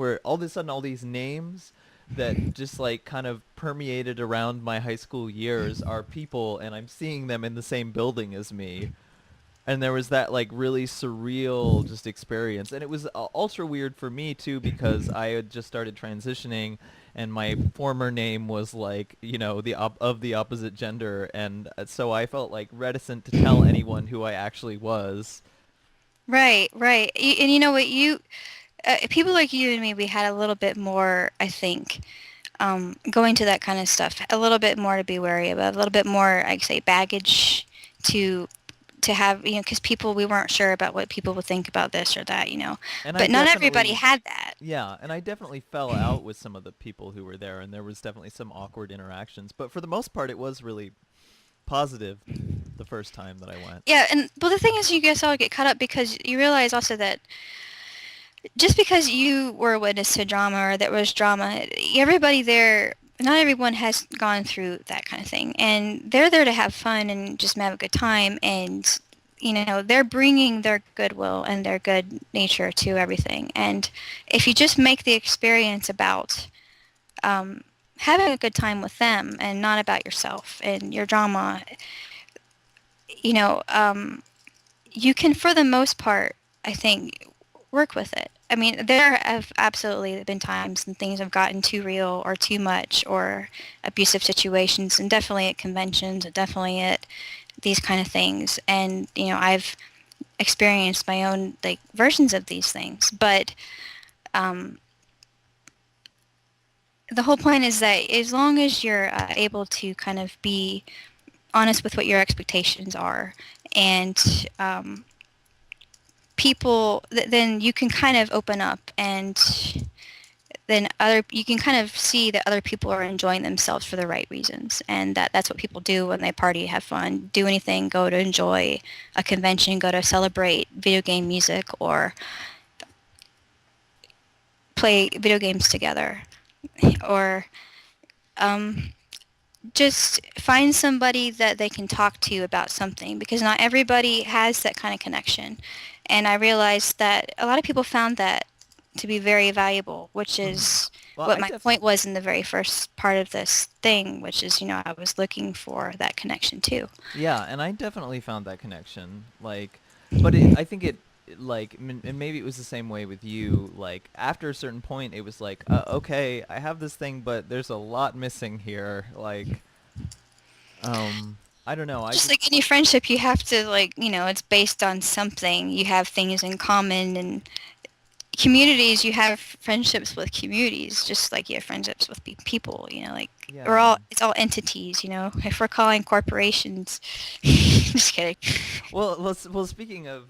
all these names that just like kind of permeated around my high school years are people, and I'm seeing them in the same building as me. And there was that like really surreal just experience, and it was ultra weird for me too, because I had just started transitioning, and my former name was like, of the opposite gender, and so I felt like reticent to tell anyone who I actually was. Right, right. And you know what, people like you and me, we had a little bit more, I think, going to that kind of stuff, a little bit more to be wary about, a little bit more, I'd say, baggage to to have, because we weren't sure about what people would think about this or that, And I but not everybody definitely had that. Yeah, and I definitely fell out with some of the people who were there, and there was definitely some awkward interactions, but for the most part it was really positive the first time that I went. Yeah, and but the thing is, you guys all get caught up because you realize also that just because you were a witness to drama or there was drama, everybody there, not everyone has gone through that kind of thing, and they're there to have fun and just have a good time, and they're bringing their goodwill and their good nature to everything. And if you just make the experience about having a good time with them and not about yourself and your drama, you know, um, you can, for the most part, I think, work with it. I mean, there have absolutely been times when things have gotten too real or too much or abusive situations, and definitely at conventions, and definitely at these kind of things. And, I've experienced my own, like, versions of these things. But um, the whole point is that as long as you're able to kind of be honest with what your expectations are, and people, then you can kind of open up, and then you can kind of see that other people are enjoying themselves for the right reasons, and that's what people do when they party, have fun, do anything, go to enjoy a convention, go to celebrate video game music, or play video games together, or um, just find somebody that they can talk to about something, because not everybody has that kind of connection. And I realized that a lot of people found that to be very valuable, which Hmm. is Well, what I my point was in the very first part of this thing, which is, I was looking for that connection too. yeah, and I definitely found that connection. Like, but I think and maybe it was the same way with you. Like, after a certain point, it was like, okay, I have this thing, but there's a lot missing here. Like, I don't know. I Just just, like any friendship, you have to, like, it's based on something. You have things in common, and communities, you have friendships with communities, just like you have friendships with people, like yeah. it's all entities, if we're calling corporations. Just kidding. Speaking of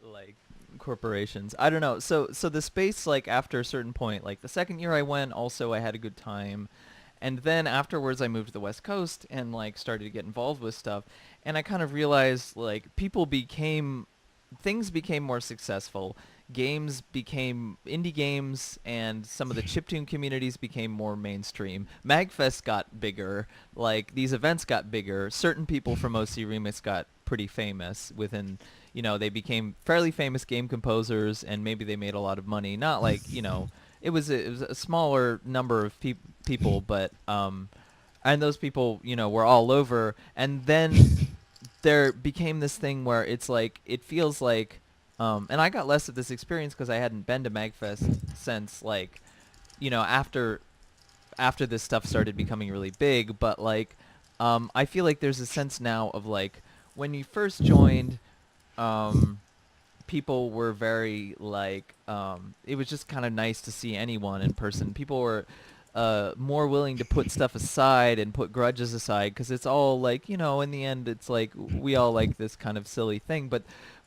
like corporations, I don't know. So the space, like, after a certain point, like the second year I went, also I had a good time, and then afterwards I moved to the West Coast and like started to get involved with stuff, and I kind of realized like things became more successful. Games became indie games, and some of the chiptune communities became more mainstream. Magfest got bigger, like these events got bigger. Certain people from OC Remix got pretty famous within, they became fairly famous game composers, and maybe they made a lot of money. Not like, it was a smaller number of people, but and those people, were all over. And then there became this thing where it's like it feels like and I got less of this experience because I hadn't been to Magfest since, like, after this stuff started becoming really big. But like I feel like there's a sense now of like when you first joined, um people were very like it was just kind of nice to see anyone in person. People were more willing to put stuff aside and put grudges aside, because it's all like, in the end it's like we all like this kind of silly thing.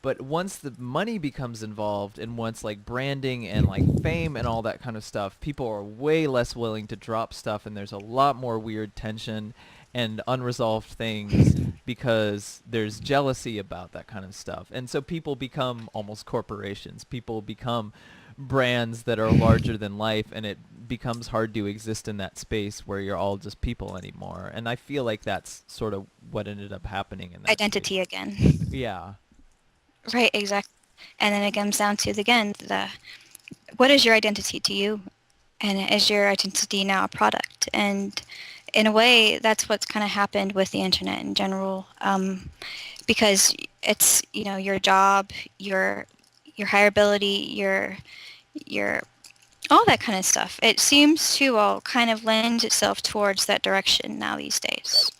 But once the money becomes involved, and once like branding and like fame and all that kind of stuff, people are way less willing to drop stuff, and there's a lot more weird tension and unresolved things because there's jealousy about that kind of stuff. And so people become almost corporations. People become brands that are larger than life, and it becomes hard to exist in that space where you're all just people anymore. And I feel like that's sort of what ended up happening in that space. Identity again. Yeah. Right, exactly. And then it comes down to, again, what is your identity to you, and is your identity now a product? And in a way, that's what's kind of happened with the internet in general, because it's, your job, your hireability, your all that kind of stuff. It seems to all kind of lend itself towards that direction now these days.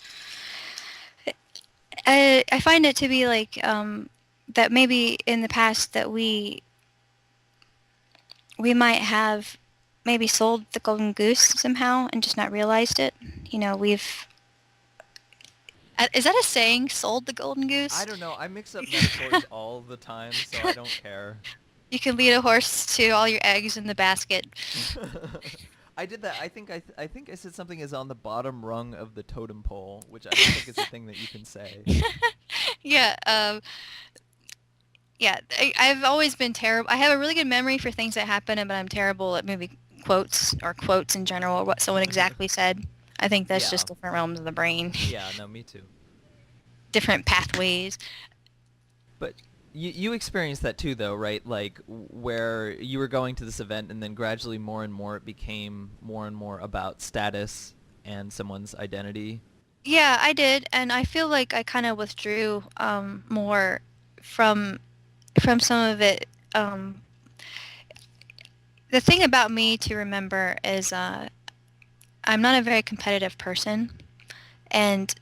I find it to be like that maybe in the past that we might have maybe sold the golden goose somehow and just not realized it. We've is that a saying? Sold the golden I goose? don't know. I mix up metaphors all the time, so I don't care. You can lead a horse to all your eggs in the basket. I did that. I think I said something is on the bottom rung of the totem pole, which I don't think is a thing that you can say. Yeah, yeah. I've always been terrible. I have a really good memory for things that happen, but I'm terrible at maybe quotes or quotes in general or what someone exactly said. I think that's Yeah. just different realms of the brain, Yeah, no, me too. different pathways. But you experienced that too, though, right? Like where you were going to this event, and then gradually more and more it became more and more about status and someone's identity. Yeah, I did, and I feel like I kind of withdrew more from from some of it. Um, the thing about me to remember is I'm not a very competitive person, and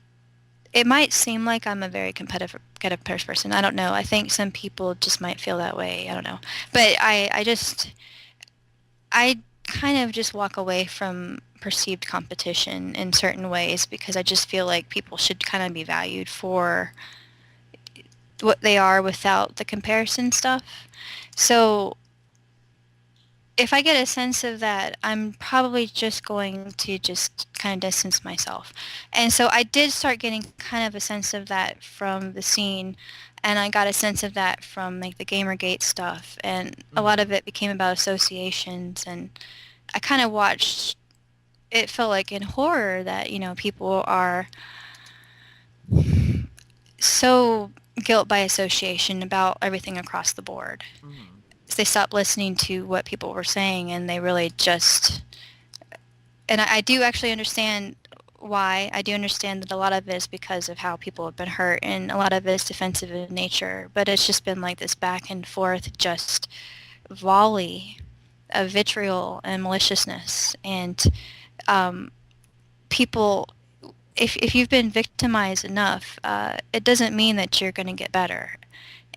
it might seem like I'm a very competitive person. I don't know. I think some people just might feel that way. I don't know, but I kind of just walk away from perceived competition in certain ways because I just feel like people should kind of be valued for what they are without the comparison stuff. So if I get a sense of that, I'm probably just going to just kind of distance myself. And so I did start getting kind of a sense of that from the scene, and I got a sense of that from like the Gamergate stuff, and a lot of Hmm. it became about associations, and I kind of watched, it felt like in horror that, people are so guilt by association about everything across the board. Hmm. So they stopped listening to what people were saying, and they really just, and I do actually understand why. I do understand that a lot of it is because of how people have been hurt, and a lot of it is defensive in nature, but it's just been like this back and forth just volley of vitriol and maliciousness, and um, people, if you've been victimized enough, it doesn't mean that you're going to get better.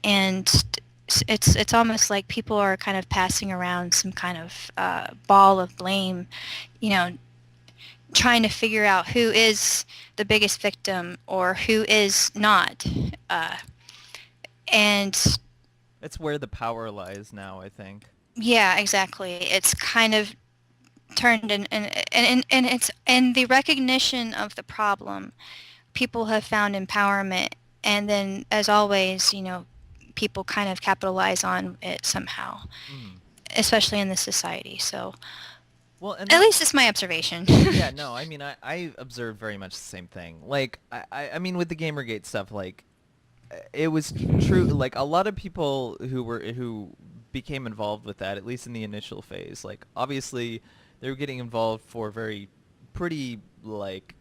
And it's almost like people are kind of passing around some kind of ball of blame, you know, trying to figure out who is the biggest victim or who is not. Uh, and It's where the power lies now, I think. yeah, exactly. It's kind of turned and it's in the recognition of the problem. People have found empowerment, and then as always, people kind of capitalize on it somehow, Hmm. especially in this society. So Well, and at that least it's my observation. yeah, no, I mean, I observed very much the same thing. Like, I mean, with the Gamergate stuff, like, it was true. Like, a lot of people who became involved with that, at least in the initial phase, like, obviously, they were getting involved for very pretty, like,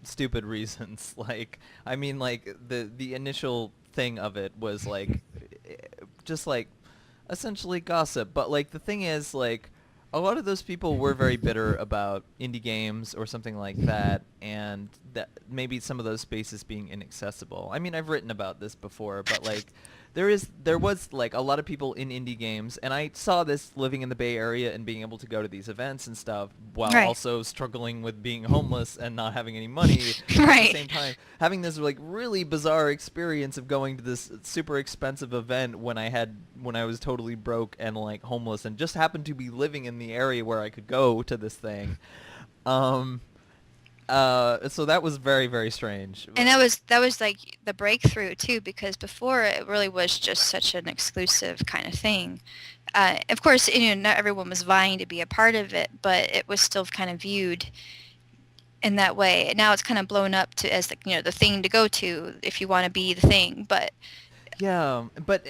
stupid reasons. Like, I mean, like, the initial thing of it was, like, just, like, essentially gossip. But, like, the thing is, like, a lot of those people were very bitter about indie games or something like that, and that maybe some of those spaces being inaccessible. I mean, I've written about this before, but like there was like a lot of people in indie games, and I saw this living in the Bay Area and being able to go to these events and stuff while Right. also struggling with being homeless and not having any money at the Right. same time, having this like really bizarre experience of going to this super expensive event when I was totally broke and like homeless and just happened to be living in the area where I could go to this thing. Um so that was very, very strange. And that was like the breakthrough too, because before it really was just such an exclusive kind of thing. Of course, not everyone was vying to be a part of it, but it was still kind of viewed in that way. Now it's kind of blown up to as the thing to go to if you want to be the thing. But Yeah, but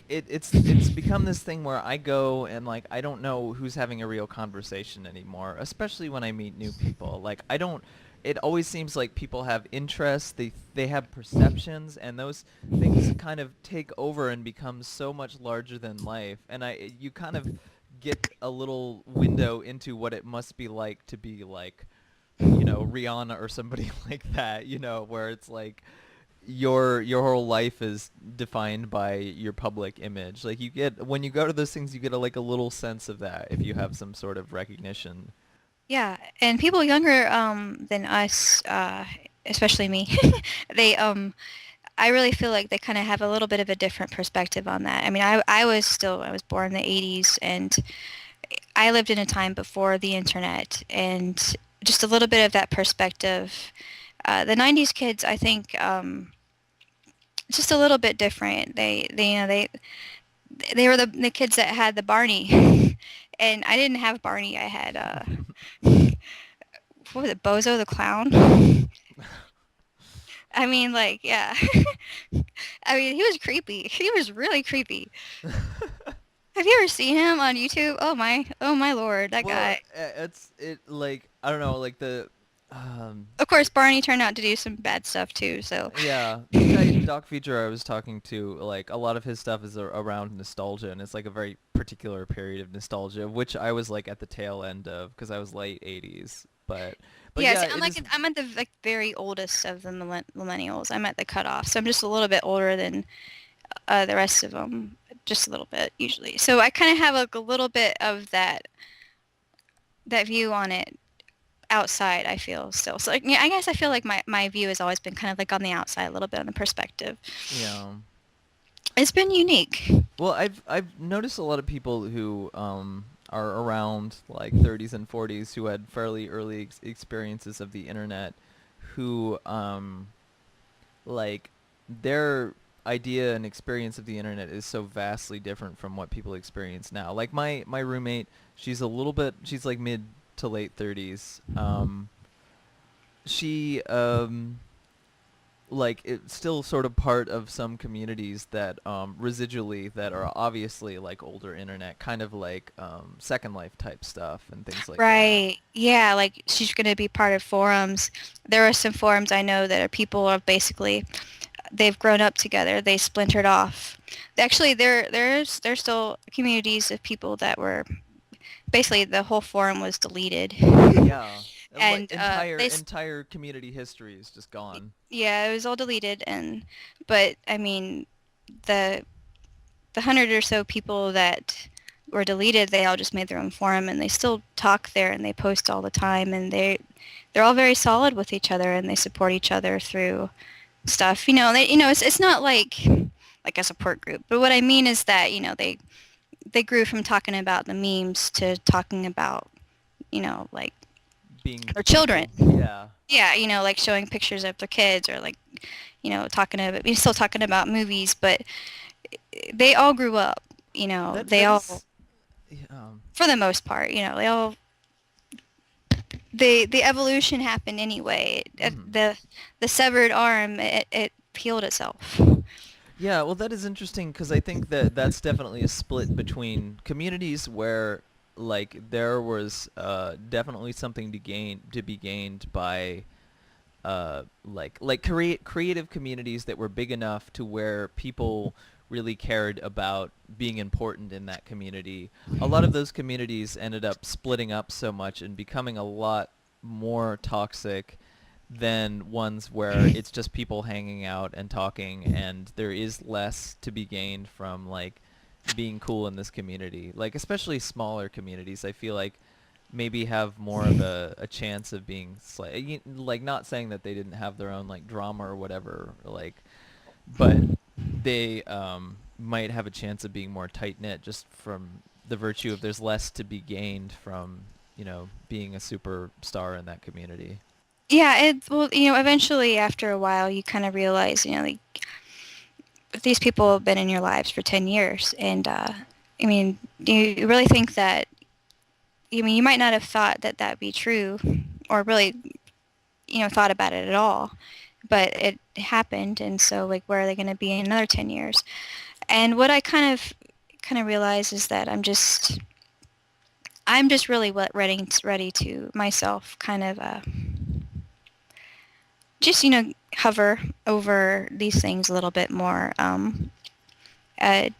it's become this thing where I go and like I don't know who's having a real conversation anymore, especially when I meet new people. Like I don't it always seems like people have interests, they have perceptions, and those things kind of take over and become so much larger than life. And you kind of get a little window into what it must be like to be like, Rihanna or somebody like that, where it's like your whole life is defined by your public image. Like you get when you go to those things, you get like a little sense of that if you have some sort of recognition. yeah, and people younger than us, especially me, they I really feel like they kind of have a little bit of a different perspective on that. I mean, I was born in the 80s, and I lived in a time before the internet, and just a little bit of that perspective. The 90s kids, I think, just a little bit different. They were the kids that had the Barney, and I didn't have Barney. I had what was it, Bozo the Clown? I mean, like, yeah. I mean, he was creepy. He was really creepy. Have you ever seen him on YouTube? Oh my Lord, that Well, guy. it's it like I don't know, like the um Of course, Barney turned out to do some bad stuff too. So, yeah, this guy Doc Feature I was talking to, like a lot of his stuff is around nostalgia, and it's like a very particular period of nostalgia, which I was like at the tail end of because I was late '80s. But yeah, yeah, see, it is. I'm at the like very oldest of the millennials. I'm at the cutoff, so I'm just a little bit older than the rest of them, just a little bit usually. So I kind of have like a little bit of that view on it outside. I feel still. So like, yeah, I guess I feel like my view has always been kind of like on the outside, a little bit on the perspective. Yeah. It's been unique. Well, I've noticed a lot of people who are around like 30s and 40s who had fairly early experiences of the internet, who like their idea and experience of the internet is so vastly different from what people experience now. Like my roommate, she's like mid to late 30s. She like it's still sort of part of some communities that residually that are obviously like older internet, kind of like Second Life type stuff and things like that. Right. Yeah, like she's going to be part of forums. There are some forums I know that are people are basically they've grown up together. They splintered off. Actually, there's still communities of people that were basically the whole forum was deleted, Yeah. Like and entire community history is just gone. yeah, it was all deleted. And but I mean, the the hundred or so people that were deleted, they all just made their own forum, and they still talk there, and they post all the time, and they're all very solid with each other, and they support each other through stuff. It's not like a support group, but what I mean is that they grew from talking about the memes to talking about like Being their children. people. Yeah. Yeah, like showing pictures of their kids, or like talking about we're still talking about movies, but they all grew up. They That all, is yeah, for the most part, they all the evolution happened anyway. mhm. The severed arm, it healed itself. Yeah, well, that is interesting because I think that that's definitely a split between communities where, like, there was definitely something to be gained by, like creative communities that were big enough to where people really cared about being important in that community. A lot of those communities ended up splitting up so much and becoming a lot more toxic than ones where it's just people hanging out and talking and there is less to be gained from like being cool in this community. Like especially smaller communities, I feel like maybe have more of a chance of being like not saying that they didn't have their own like drama or whatever, like but they might have a chance of being more tight knit just from the virtue of there's less to be gained from being a superstar in that community. Yeah, well, eventually after a while, you kind of realize, like these people have been in your lives for 10 years, and I mean, do you really think that? I mean, you might not have thought that that'd be true, or really, thought about it at all, but it happened, and so like, where are they going to be in another 10 years? And what I kind of realize is that I'm just really ready to myself kind of just hover over these things a little bit more. Uh,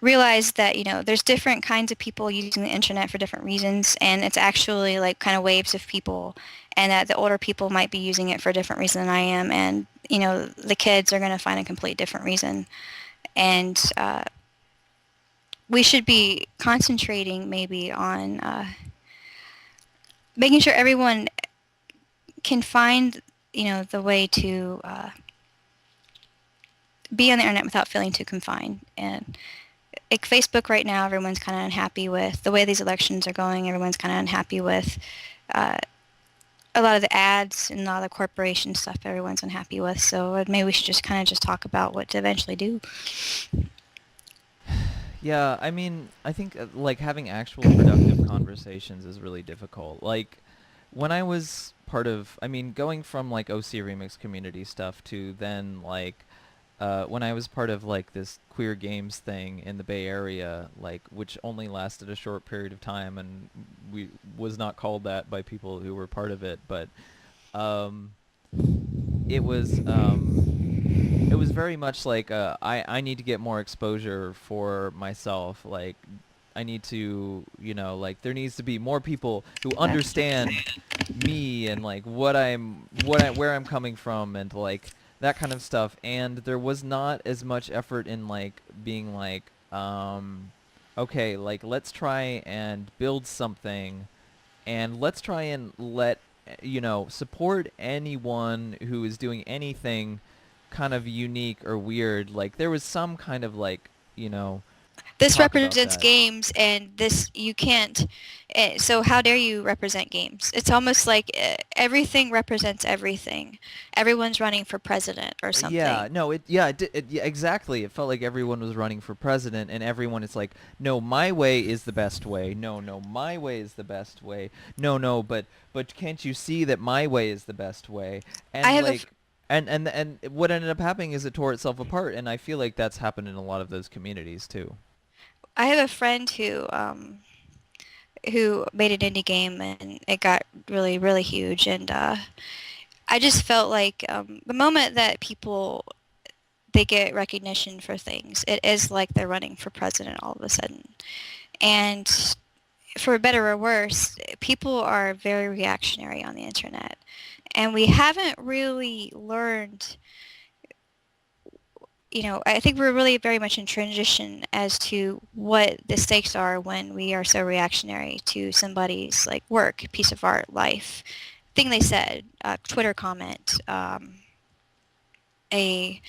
Realize that there's different kinds of people using the internet for different reasons, and it's actually like kind of waves of people, and that the older people might be using it for a different reason than I am, and the kids are going to find a complete different reason, and we should be concentrating maybe on making sure everyone can find the way to be on the internet without feeling too confined. And like Facebook right now, everyone's kind of unhappy with the way these elections are going. Everyone's kind of unhappy with uh, a lot of the ads and all the corporation stuff. Everyone's unhappy with. So maybe we should just kind of just talk about what to eventually do. Yeah, I mean, I think like having actual productive conversations is really difficult. Like when I was part of, I mean, going from like OC Remix community stuff to then like when I was part of like this queer games thing in the Bay Area, like which only lasted a short period of time and we was not called that by people who were part of it, but um it was it was very much like I need to get more exposure for myself. Like I need to, like there needs to be more people who understand me and like where I'm coming from and like that kind of stuff. And there was not as much effort in like being like okay, like let's try and build something and let's try and support anyone who is doing anything kind of unique or weird. Like there was some kind of like, This talk about represents that. games, and this you can't. So how dare you represent games? It's almost like everything represents everything. Everyone's running for president or Yeah, something. no, yeah, exactly. It felt like everyone was running for president, and everyone is like, no, my way is the best way. No, no, my way is the best way. No, no, but can't you see that my way is the best way? I And have a like, and what ended up happening is it tore itself apart, and I feel like that's happened in a lot of those communities too. I have a friend who made an indie game, and it got really really huge, and I just felt like the moment that people they get recognition for things, it is like they're running for president all of a sudden. And for better or worse, people are very reactionary on the internet. And we haven't really learned, I think we're really very much in transition as to what the stakes are when we are so reactionary to somebody's like work, piece of art, life, thing they said, Twitter comment, a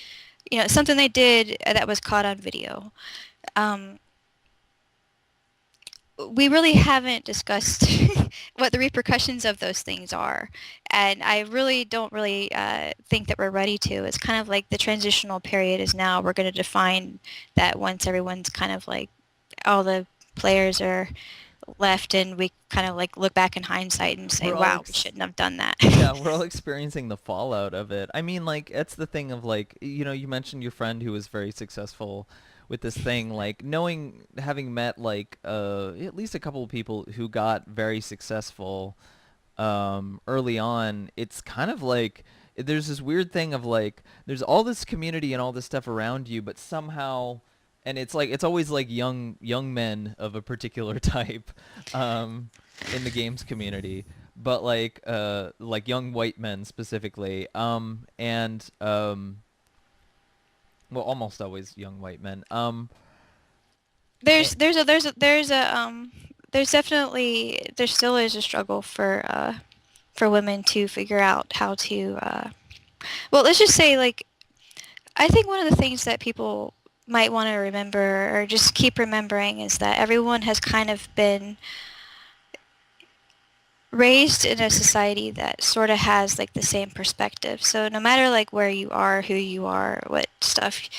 something they did that was caught on video. Um, we really haven't discussed what the repercussions of those things are, and I really don't really think that we're ready to. It's kind of like the transitional period is now. We're going to define that once everyone's kind of like all the players are left, and we kind of like look back in hindsight and say, We're all "Wow, we shouldn't have done that." Yeah, we're all experiencing the fallout of it. I mean, like, it's the thing of like, you mentioned your friend who was very successful with this thing, like knowing, having met like at least a couple of people who got very successful early on. It's kind of like there's this weird thing of like there's all this community and all this stuff around you, but somehow, and it's like it's always like young men of a particular type um in the games community, but like young white men specifically, and well, almost always young white men. there's there's a there's a there's a there's definitely there still is a struggle for women to figure out how to well, let's just say like I think one of the things that people might want to remember or just keep remembering is that everyone has kind of been raised in a society that sort of has like the same perspective. So no matter like where you are, who you are, what stuff,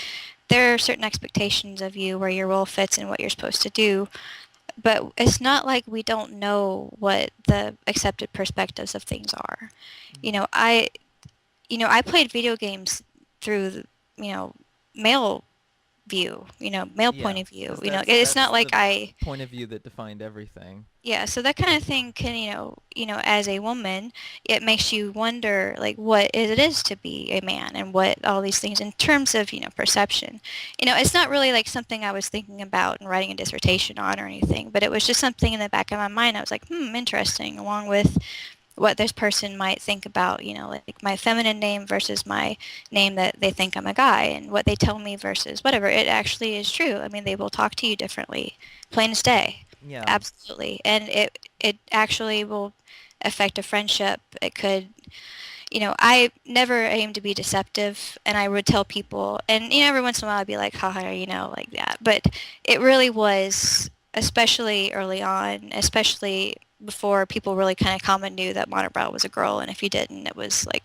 there are certain expectations of you where your role fits and what you're supposed to do. But it's not like we don't know what the accepted perspectives of things are. You know, I I played video games through, you know, male view, male point Yeah, of view. because It's that's not like the I, point of view that defined everything. yeah, so that kind of thing can, as a woman, it makes you wonder like what it is to be a man and what all these things in terms of, perception. It's not really like something I was thinking about and writing a dissertation on or anything, but it was just something in the back of my mind. I was like, interesting, along with what this person might think about, like my feminine name versus my name that they think I'm a guy, and what they tell me versus whatever. It actually is true. I mean, they will talk to you differently, plain as day. Yeah. Absolutely. And it actually will affect a friendship. It could, I never aimed to be deceptive, and I would tell people, and every once in a while I'd be like, haha, like that. But it really was, especially early on, especially before people really kind of common knew that Monobrow was a girl, and if you didn't, it was like,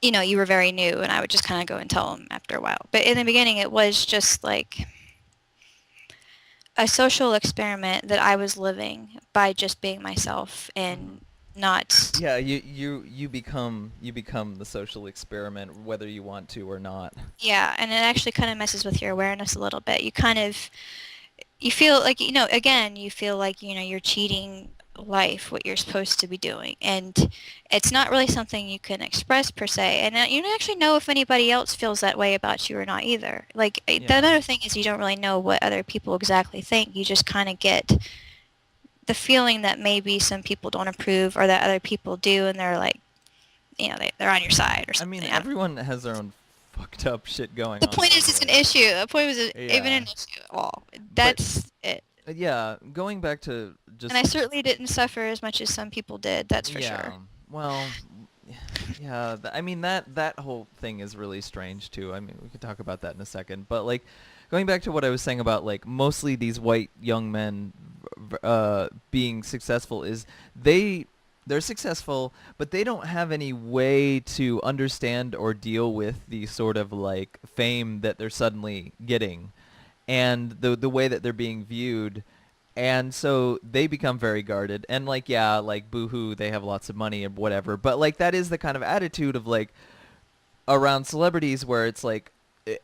you were very new, and I would just kind of go and tell them after a while. But in the beginning, it was just like a social experiment that I was living by just being myself Mhm. and not. Yeah, you become the social experiment whether you want to or not. Yeah, and it actually kind of messes with your awareness a little bit. You feel like, again, you feel like, you're cheating life, what you're supposed to be doing. And it's not really something you can express per se. And you don't actually know if anybody else feels that way about you or not either. Like, the Yeah. other thing is you don't really know what other people exactly think. You just kind of get the feeling that maybe some people don't approve or that other people do, and they're like, they're on your side or I mean, something. I don't. everyone has their own fucked up shit going The on point is, it's an anyway. issue. The point was even Yeah. an issue at all. But That's it. yeah, going back to And just I certainly didn't suffer as much as some people did, that's for yeah, sure. well, yeah, I mean that whole thing is really strange too. I mean, we could talk about that in a second, but like going back to what I was saying about like mostly these white young men being successful is they're successful, but they don't have any way to understand or deal with the sort of like fame that they're suddenly getting and the way that they're being viewed, and so they become very guarded and like yeah, like boohoo, they have lots of money and whatever, but like that is the kind of attitude of like around celebrities where it's like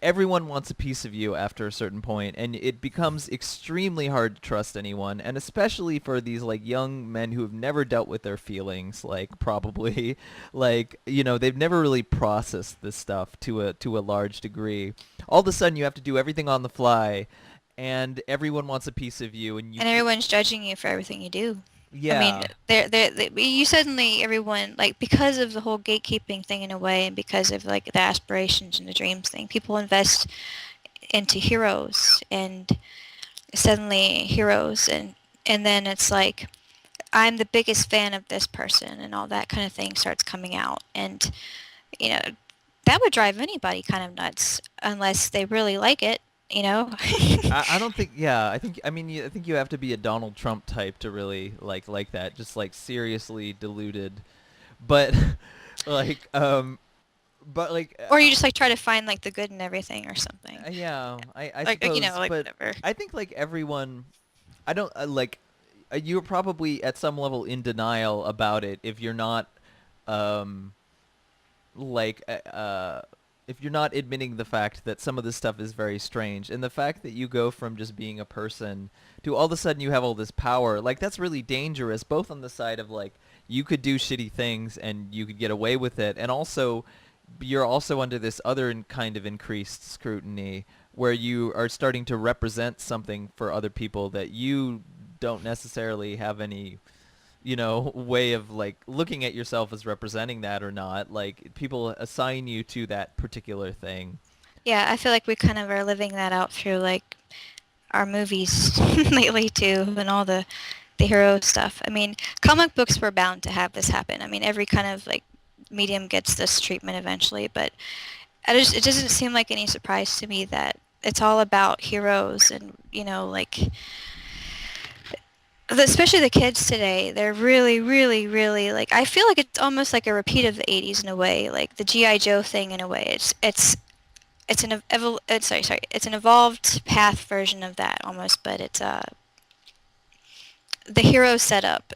everyone wants a piece of you after a certain point, and it becomes extremely hard to trust anyone, and especially for these like young men who have never dealt with their feelings, like probably like they've never really processed this stuff to a large degree. All of a sudden you have to do everything on the fly, and everyone wants a piece of you, and And everyone's judging you for everything you do. I mean, yeah. you suddenly, everyone, like, because of the whole gatekeeping thing in a way, and because of, like, the aspirations and the dreams thing, people invest into heroes, and suddenly heroes, and then it's like, I'm the biggest fan of this person, and all that kind of thing starts coming out. And, you know, that would drive anybody kind of nuts unless they really like it, you know? I don't think, yeah, I think you have to be a Donald Trump type to really like that, just like seriously deluded, but like but like Or you just like try to find like the good in everything or something. yeah, I Like suppose, like but whatever. I think like everyone, I don't like you're probably at some level in denial about it if you're not um like if you're not admitting the fact that some of this stuff is very strange, and the fact that you go from just being a person to all of a sudden you have all this power, like that's really dangerous, both on the side of like you could do shitty things and you could get away with it, and also you're also under this other kind of increased scrutiny where you are starting to represent something for other people that you don't necessarily have any way of like looking at yourself as representing that or not. Like people assign you to that particular thing. Yeah, I feel like we kind of are living that out through like our movies lately too, and all the hero stuff. I mean, comic books were bound to have this happen. I mean, every kind of like medium gets this treatment eventually, but it doesn't seem like any surprise to me that it's all about heroes and like especially the kids today, they're really, really, really like. I feel like it's almost like a repeat of the '80s in a way, like the GI Joe thing in a way. It's an sorry, it's an evolved path version of that almost, but it's the hero setup.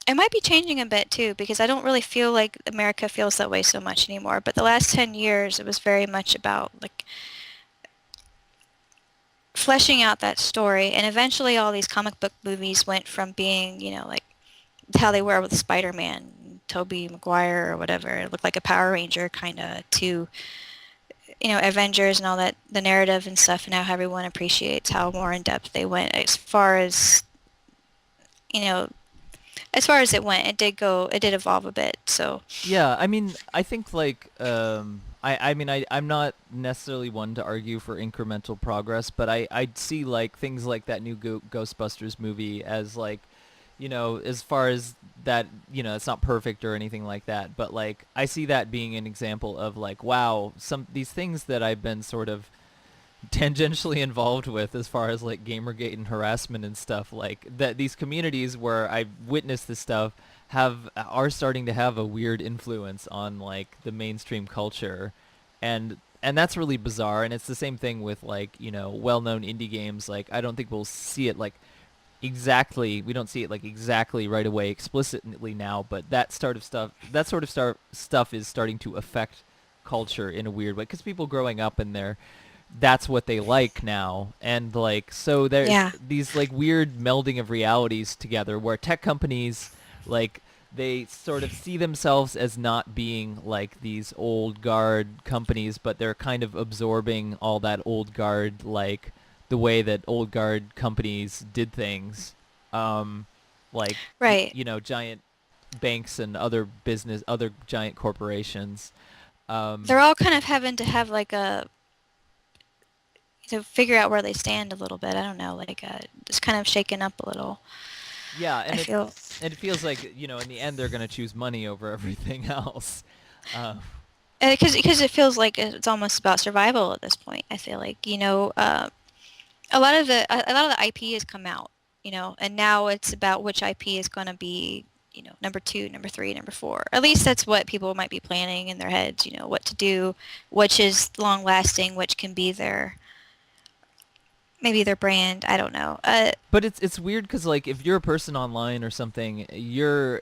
It might be changing a bit too because I don't really feel like America feels that way so much anymore. But the last 10 years, it was very much about like fleshing out that story, and eventually all these comic book movies went from being, like how they were with Spider-Man, Tobey Maguire or whatever, it looked like a Power Ranger kind of, to, Avengers and all that, the narrative and stuff, and now everyone appreciates how more in depth they went you know, as far as it went, it did evolve a bit, so. Yeah, I mean, I think like I mean I'm not necessarily one to argue for incremental progress, but I see like things like that new Ghostbusters movie as like as far as that, it's not perfect or anything like that, but like I see that being an example of like, wow, some these things that I've been sort of tangentially involved with as far as like gamergate and harassment and stuff, like that these communities where I've witnessed this stuff are starting to have a weird influence on like the mainstream culture, and that's really bizarre. And it's the same thing with like, well-known indie games. Like I don't think we'll see it like exactly, we don't see it like exactly right away explicitly now, but that sort of stuff is starting to affect culture in a weird way because people growing up in there, that's what they like now. And like, so there's Yeah. these like weird melding of realities together where tech companies, like, they sort of see themselves as not being like these old guard companies, but they're kind of absorbing all that old guard, like the way that old guard companies did things, um like Right. giant banks and other giant corporations. um They're all kind of having to have like a to figure out where they stand a little bit. I don't know, like just kind of shaken up a little. Yeah, I feel. and it feels like, in the end they're going to choose money over everything else. Uh, Because it feels like it's almost about survival at this point. I feel like a lot of the IP has come out, and now it's about which IP is going to be number two, number three, number four. At least that's what people might be planning in their heads. What to do, which is long lasting, which can be maybe their brand. I don't know. but it's weird because like if you're a person online or something,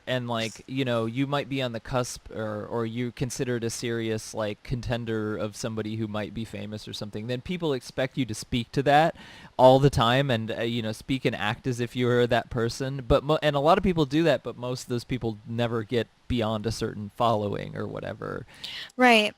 and like, you might be on the cusp, or you considered a serious like contender of somebody who might be famous or something, then people expect you to speak to that all the time, and speak and act as if you were that person. And a lot of people do that, but most of those people never get beyond a certain following or whatever. Right.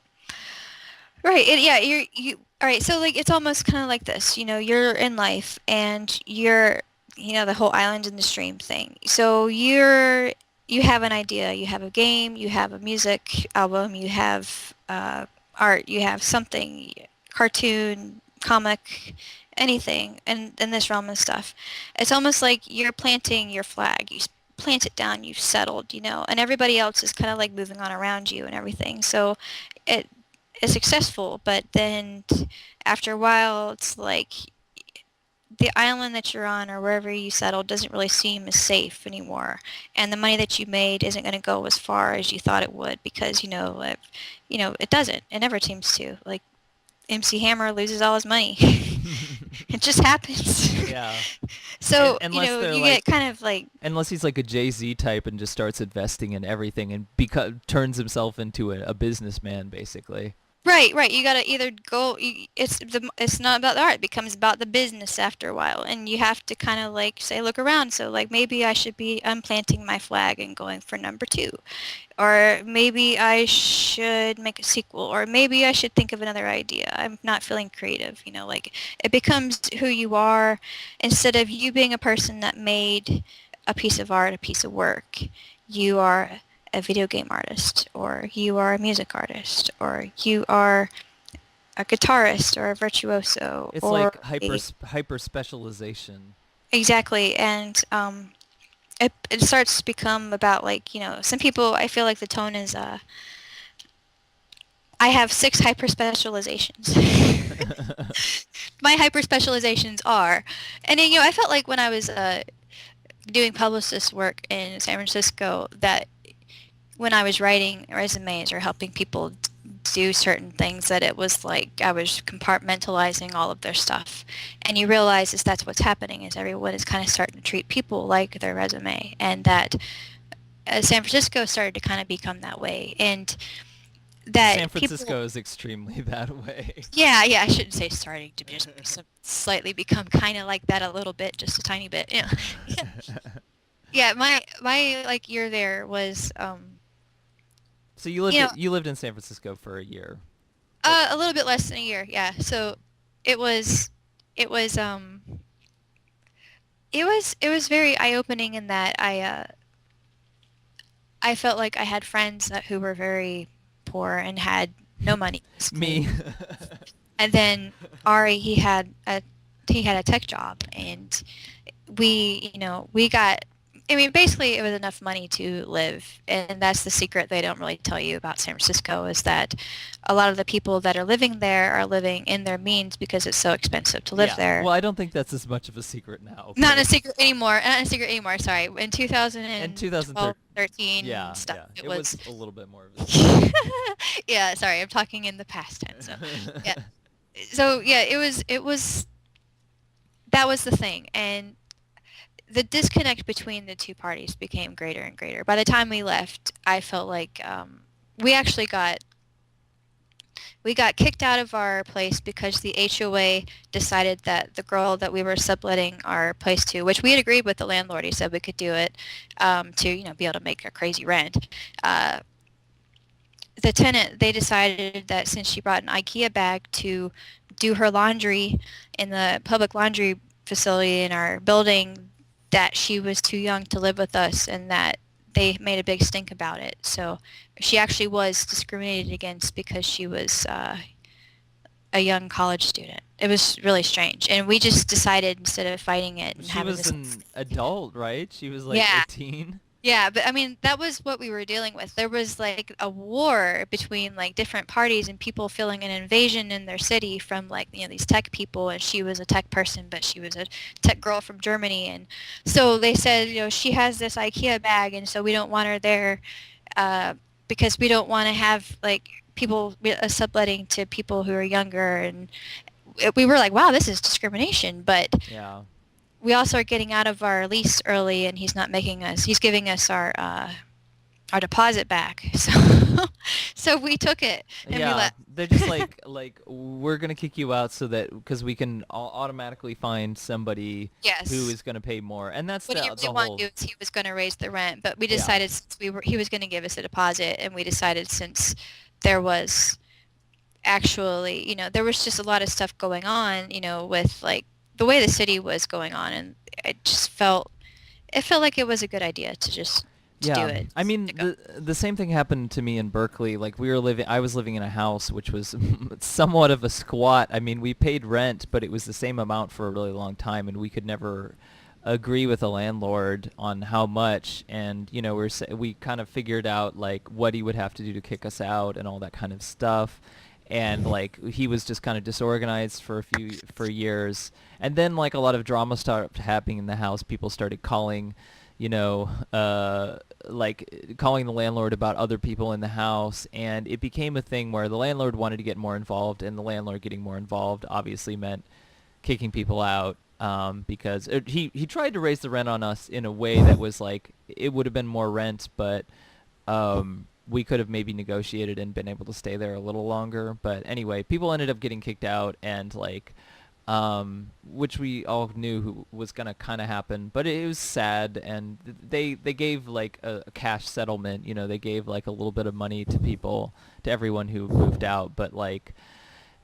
Right. Yeah. You. All right. So like, it's almost kind of like this. You're in life, and the whole island in the stream thing. So you have an idea. You have a game. You have a music album. You have art. You have something, cartoon, comic, anything, and in this realm of stuff. It's almost like you're planting your flag. Plant it down. You've settled. And everybody else is kind of like moving on around you and everything. So it is successful, but then after a while, it's like the island that you're on or wherever you settled doesn't really seem as safe anymore, and the money that you made isn't going to go as far as you thought it would because it doesn't. It never seems to. Like MC Hammer loses all his money. It just happens. Yeah. So Unless they're you like, get kind of like. unless he's like a Jay-Z type and just starts investing in everything and turns himself into a businessman, basically. Right, right. You gotta either go. It's not about the art. It becomes about the business after a while, and you have to kind of like say, look around. So like maybe I should be unplanting my flag and going for number two, or maybe I should make a sequel, or maybe I should think of another idea. I'm not feeling creative. Like it becomes who you are instead of you being a person that made a piece of art, a piece of work. You are a video game artist, or you are a music artist, or you are a guitarist or a virtuoso, It's or like hyper specialization. exactly. And it starts to become about like some people. I feel like the tone is I have 6 hyper specializations. My hyper specializations are, and then, I felt like when I was doing publicist work in San Francisco that when I was writing resumes or helping people do certain things, that it was like I was compartmentalizing all of their stuff. And you realize is that's what's happening is everyone is kind of starting to treat people like their resume, and that San Francisco started to kind of become that way, and San that people. Francisco is extremely that way. Yeah, yeah, I shouldn't say starting to just slightly become kind of like that a little bit, just a tiny bit. Yeah, yeah. My like year there was So you know you lived in San Francisco for a year. a little bit less than a year. Yeah, so it was it was it was very eye opening in that I felt like I had friends who were very poor and had no money, Me. basically. And then Ari, he had a tech job, and we got I mean, basically, it was enough money to live, and that's the secret they don't really tell you about San Francisco is that a lot of the people that are living there are living in their means because it's so expensive to live Yeah. there. Well, I don't think that's as much of a secret now, Not a but secret anymore. Not a secret anymore. Sorry. In in 2012, 2013, 13 yeah, stuff, yeah, it it was. was a little bit more of a secret. Yeah. Sorry, I'm talking in the past tense. So yeah. So yeah, it was that was the thing, and the disconnect between the two parties became greater and greater. By the time we left, I felt like we actually got kicked out of our place because the HOA decided that the girl that we were subletting our place to, which we had agreed with the landlord, he said we could do it to be able to make a crazy rent. Uh, the tenant, they decided that since she brought an IKEA bag to do her laundry in the public laundry facility in our building, that she was too young to live with us and that they made a big stink about it. So she actually was discriminated against because she was a young college student. It was really strange. And we just decided instead of fighting it and She having was this. an adult, right? She was like Yeah. 18. Yeah, but I mean, that was what we were dealing with. There was like a war between like different parties and people feeling an invasion in their city from like, these tech people, and she was a tech person, but she was a tech girl from Germany. And so they said, she has this IKEA bag, and so we don't want her there uh, because we don't want to have like people subletting to people who are younger. And we were like, wow, this is discrimination. But Yeah. we also are getting out of our lease early, and he's giving us our deposit back. So we took it and we Yeah, left. they're just like we're gonna kick you out so that because we can automatically find somebody who Yes. is gonna pay more, and that's What he the really wanted whole. to do is he was going to raise the rent, but we Yeah, decided since he was going to give us a deposit, and we decided since there was actually, there was just a lot of stuff going on, with like the way the city was going on, and it felt like it was a good idea to just to do yeah. it, I mean, to go. the same thing happened to me in Berkeley. Like I was living in a house which was somewhat of a squat. I mean, we paid rent, but it was the same amount for a really long time, and we could never agree with the landlord on how much. And we kind of figured out like what he would have to do to kick us out and all that kind of stuff. And like he was just kind of disorganized for years, and then like a lot of drama started happening in the house. People started calling, you know, like calling the landlord about other people in the house, and it became a thing where the landlord wanted to get more involved, and the landlord getting more involved obviously meant kicking people out, because he tried to raise the rent on us in a way that was like it would have been more rent, but we could have maybe negotiated and been able to stay there a little longer. But anyway, people ended up getting kicked out, and like which we all knew was gonna kind of happen. But it was sad, and they gave like a cash settlement. They gave like a little bit of money to people, to everyone who moved out. But like,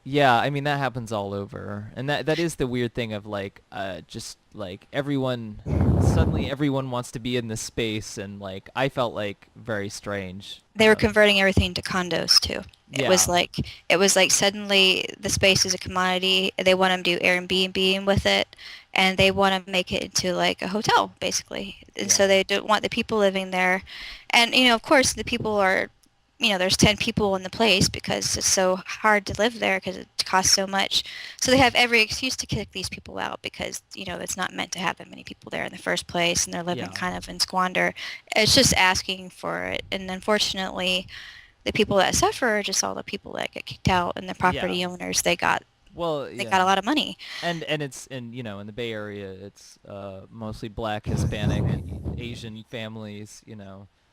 yeah, I mean that happens all over, and that is the weird thing of like just like suddenly everyone wants to be in this space, and like I felt like very strange. They were converting everything to condos too. It was Yeah, like it was like suddenly the space is a commodity. They want to do Airbnb with it, and they want to make it into like a hotel basically. And yeah, so they don't want the people living there. And of course, the people are, there's 10 people in the place because it's so hard to live there because it costs so much. So they have every excuse to kick these people out because it's not meant to have that many people there in the first place, and they're living yeah, kind of in squander. It's just asking for it, and unfortunately the people that suffer are just all the people that get kicked out, and the yeah. property owners, they got Well, they got a yeah, lot of money. and it's in the Bay Area, it's mostly Black, Hispanic, Asian families.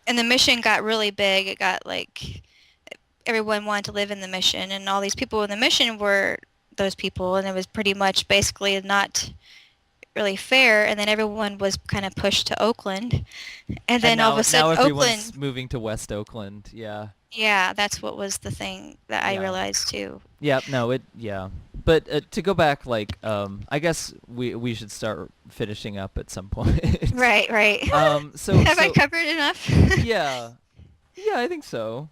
And the mission got really big. It got like everyone wanted to live in the mission, and all these people in the mission were those people, and it was pretty much basically not really fair. And then everyone was kind of pushed to Oakland, and And then all of a now sudden everyone's Oakland. moving to West Oakland. Yeah. Yeah, that's what was the thing that I Yeah. realized too. Yeah, no, yeah. But to go back, like, I guess we should start finishing up at some point. Right, right. So Have I covered enough? yeah, yeah, I think so.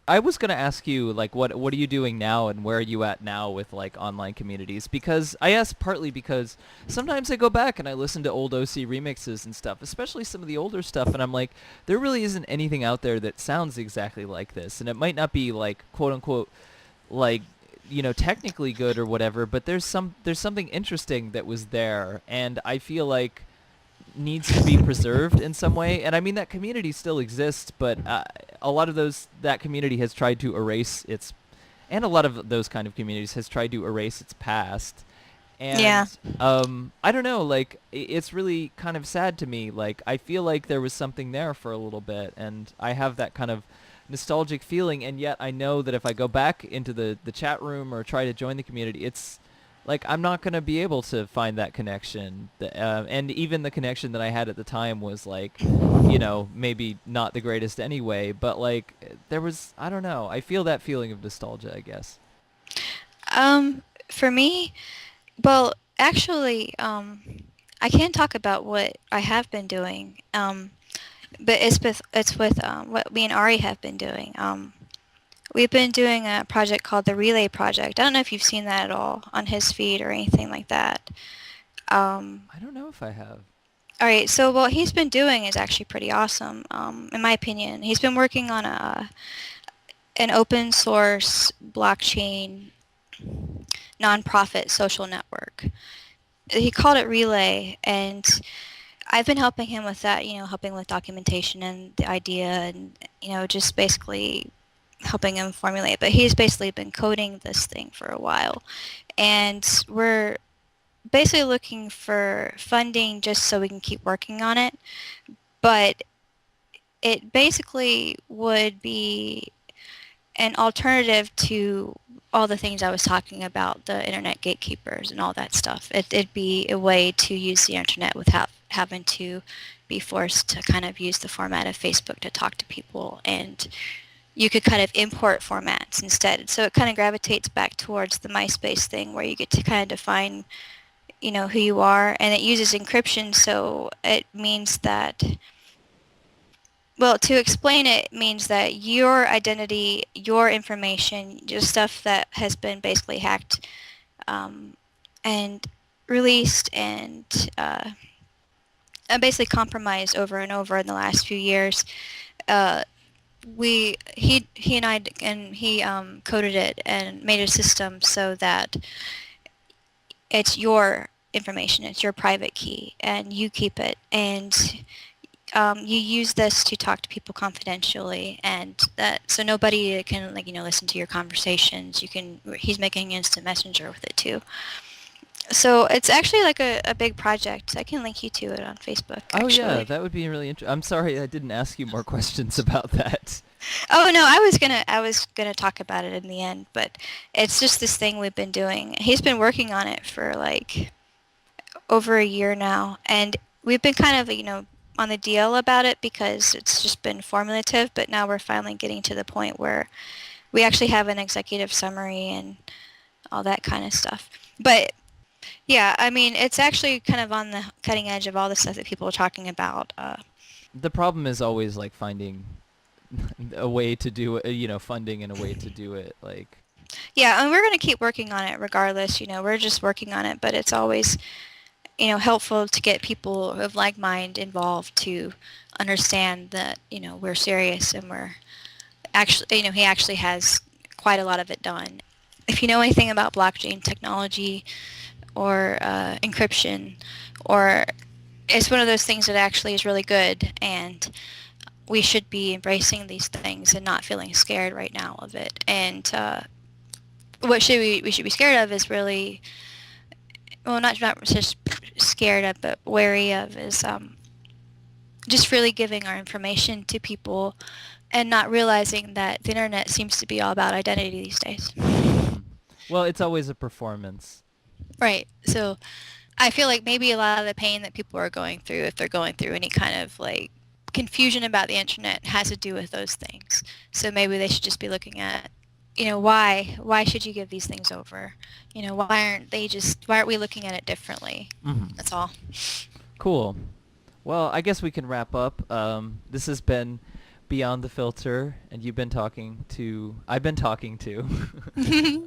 I was gonna ask you like what are you doing now and where are you at now with like online communities? Because I ask partly because sometimes I go back and I listen to old OC remixes and stuff, especially some of the older stuff, and I'm like, there really isn't anything out there that sounds exactly like this, and it might not be like quote unquote like technically good or whatever, but there's something interesting that was there, and I feel like needs to be preserved in some way. And I mean that community still exists, but a lot of that community has tried to erase its, and a lot of those kind of communities has tried to erase its past. Yeah. And I don't know, like it's really kind of sad to me. Like I feel like there was something there for a little bit, and I have that kind of nostalgic feeling. And yet I know that if I go back into the chat room or try to join the community, it's like I'm not gonna be able to find that connection. And even the connection that I had at the time was like, maybe not the greatest anyway. But like there was, I don't know. I feel that feeling of nostalgia, I guess. For me, well, actually, I can talk about what I have been doing. But it's with what me and Ari have been doing. We've been doing a project called the Relay Project. I don't know if you've seen that at all on his feed or anything like that. I don't know if I have. All right, so what he's been doing is actually pretty awesome, in my opinion. He's been working on an open source blockchain nonprofit social network. He called it Relay, and I've been helping him with that, helping with documentation and the idea and, just basically helping him formulate. But he's basically been coding this thing for a while. And we're basically looking for funding just so we can keep working on it. But it basically would be an alternative to all the things I was talking about, the internet gatekeepers and all that stuff. It'd be a way to use the internet without having to be forced to kind of use the format of Facebook to talk to people, and you could kind of import formats instead. So it kind of gravitates back towards the MySpace thing where you get to kind of define, who you are, and it uses encryption, so it means that, well, to explain it means that your identity, your information, just stuff that has been basically hacked and released and basically compromised over and over in the last few years. He and I and he coded it and made a system so that it's your information, it's your private key, and you keep it, and you use this to talk to people confidentially, and that so nobody can listen to your conversations. He's making instant messenger with it too. So it's actually like a big project. I can link you to it on Facebook, Oh yeah, actually. that would be really interesting. I'm sorry I didn't ask you more questions about that. Oh no, I was gonna talk about it in the end, but it's just this thing we've been doing. He's been working on it for like over a year now, and we've been kind of on the DL about it because it's just been formulative. But now we're finally getting to the point where we actually have an executive summary and all that kind of stuff. But yeah, I mean, it's actually kind of on the cutting edge of all the stuff that people are talking about. The problem is always like finding a way to do it, funding and a way to do it. Like, Yeah, and we're going to keep working on it regardless. We're just working on it, but it's always, helpful to get people of like mind involved to understand that, we're serious and we're actually, he actually has quite a lot of it done. If you know anything about blockchain technology or encryption, or it's one of those things that actually is really good, and we should be embracing these things and not feeling scared right now of it. And what we should be scared of is really, well, not just scared of, but wary of is just really giving our information to people and not realizing that the internet seems to be all about identity these days. hmm. Well, it's always a performance. Right. So I feel like maybe a lot of the pain that people are going through, if they're going through any kind of like confusion about the internet, has to do with those things. So maybe they should just be looking at, why should you give these things over? Why aren't we looking at it differently? Hmm. That's all. Cool. Well, I guess we can wrap up. This has been Beyond the Filter, and I've been talking to, I've You've been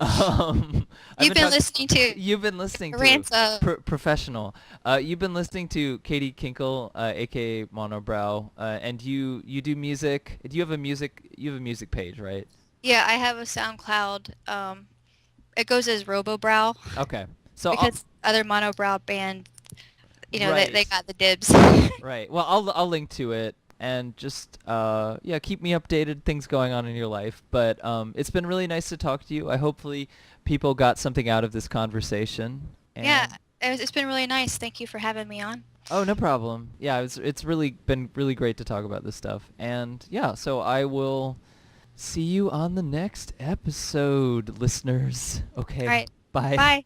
been talking, listening to you've been listening to, rants of. professional, you've been listening to Katie Kinkel, aka Monobrow, and you do music, you have a music page, right? Yeah, I have a SoundCloud. It goes as RoboBrow Okay. So because other monobrow band, they right. got the dibs. Right. Well, I'll link to it and just yeah, keep me updated things going on in your life. But it's been really nice to talk to you. I hopefully people got something out of this conversation. Yeah, And it's been really nice. Thank you for having me on. oh, no problem. Yeah, it's really been really great to talk about this stuff. And yeah, so I will see you on the next episode, listeners. All Okay. right, Bye. bye.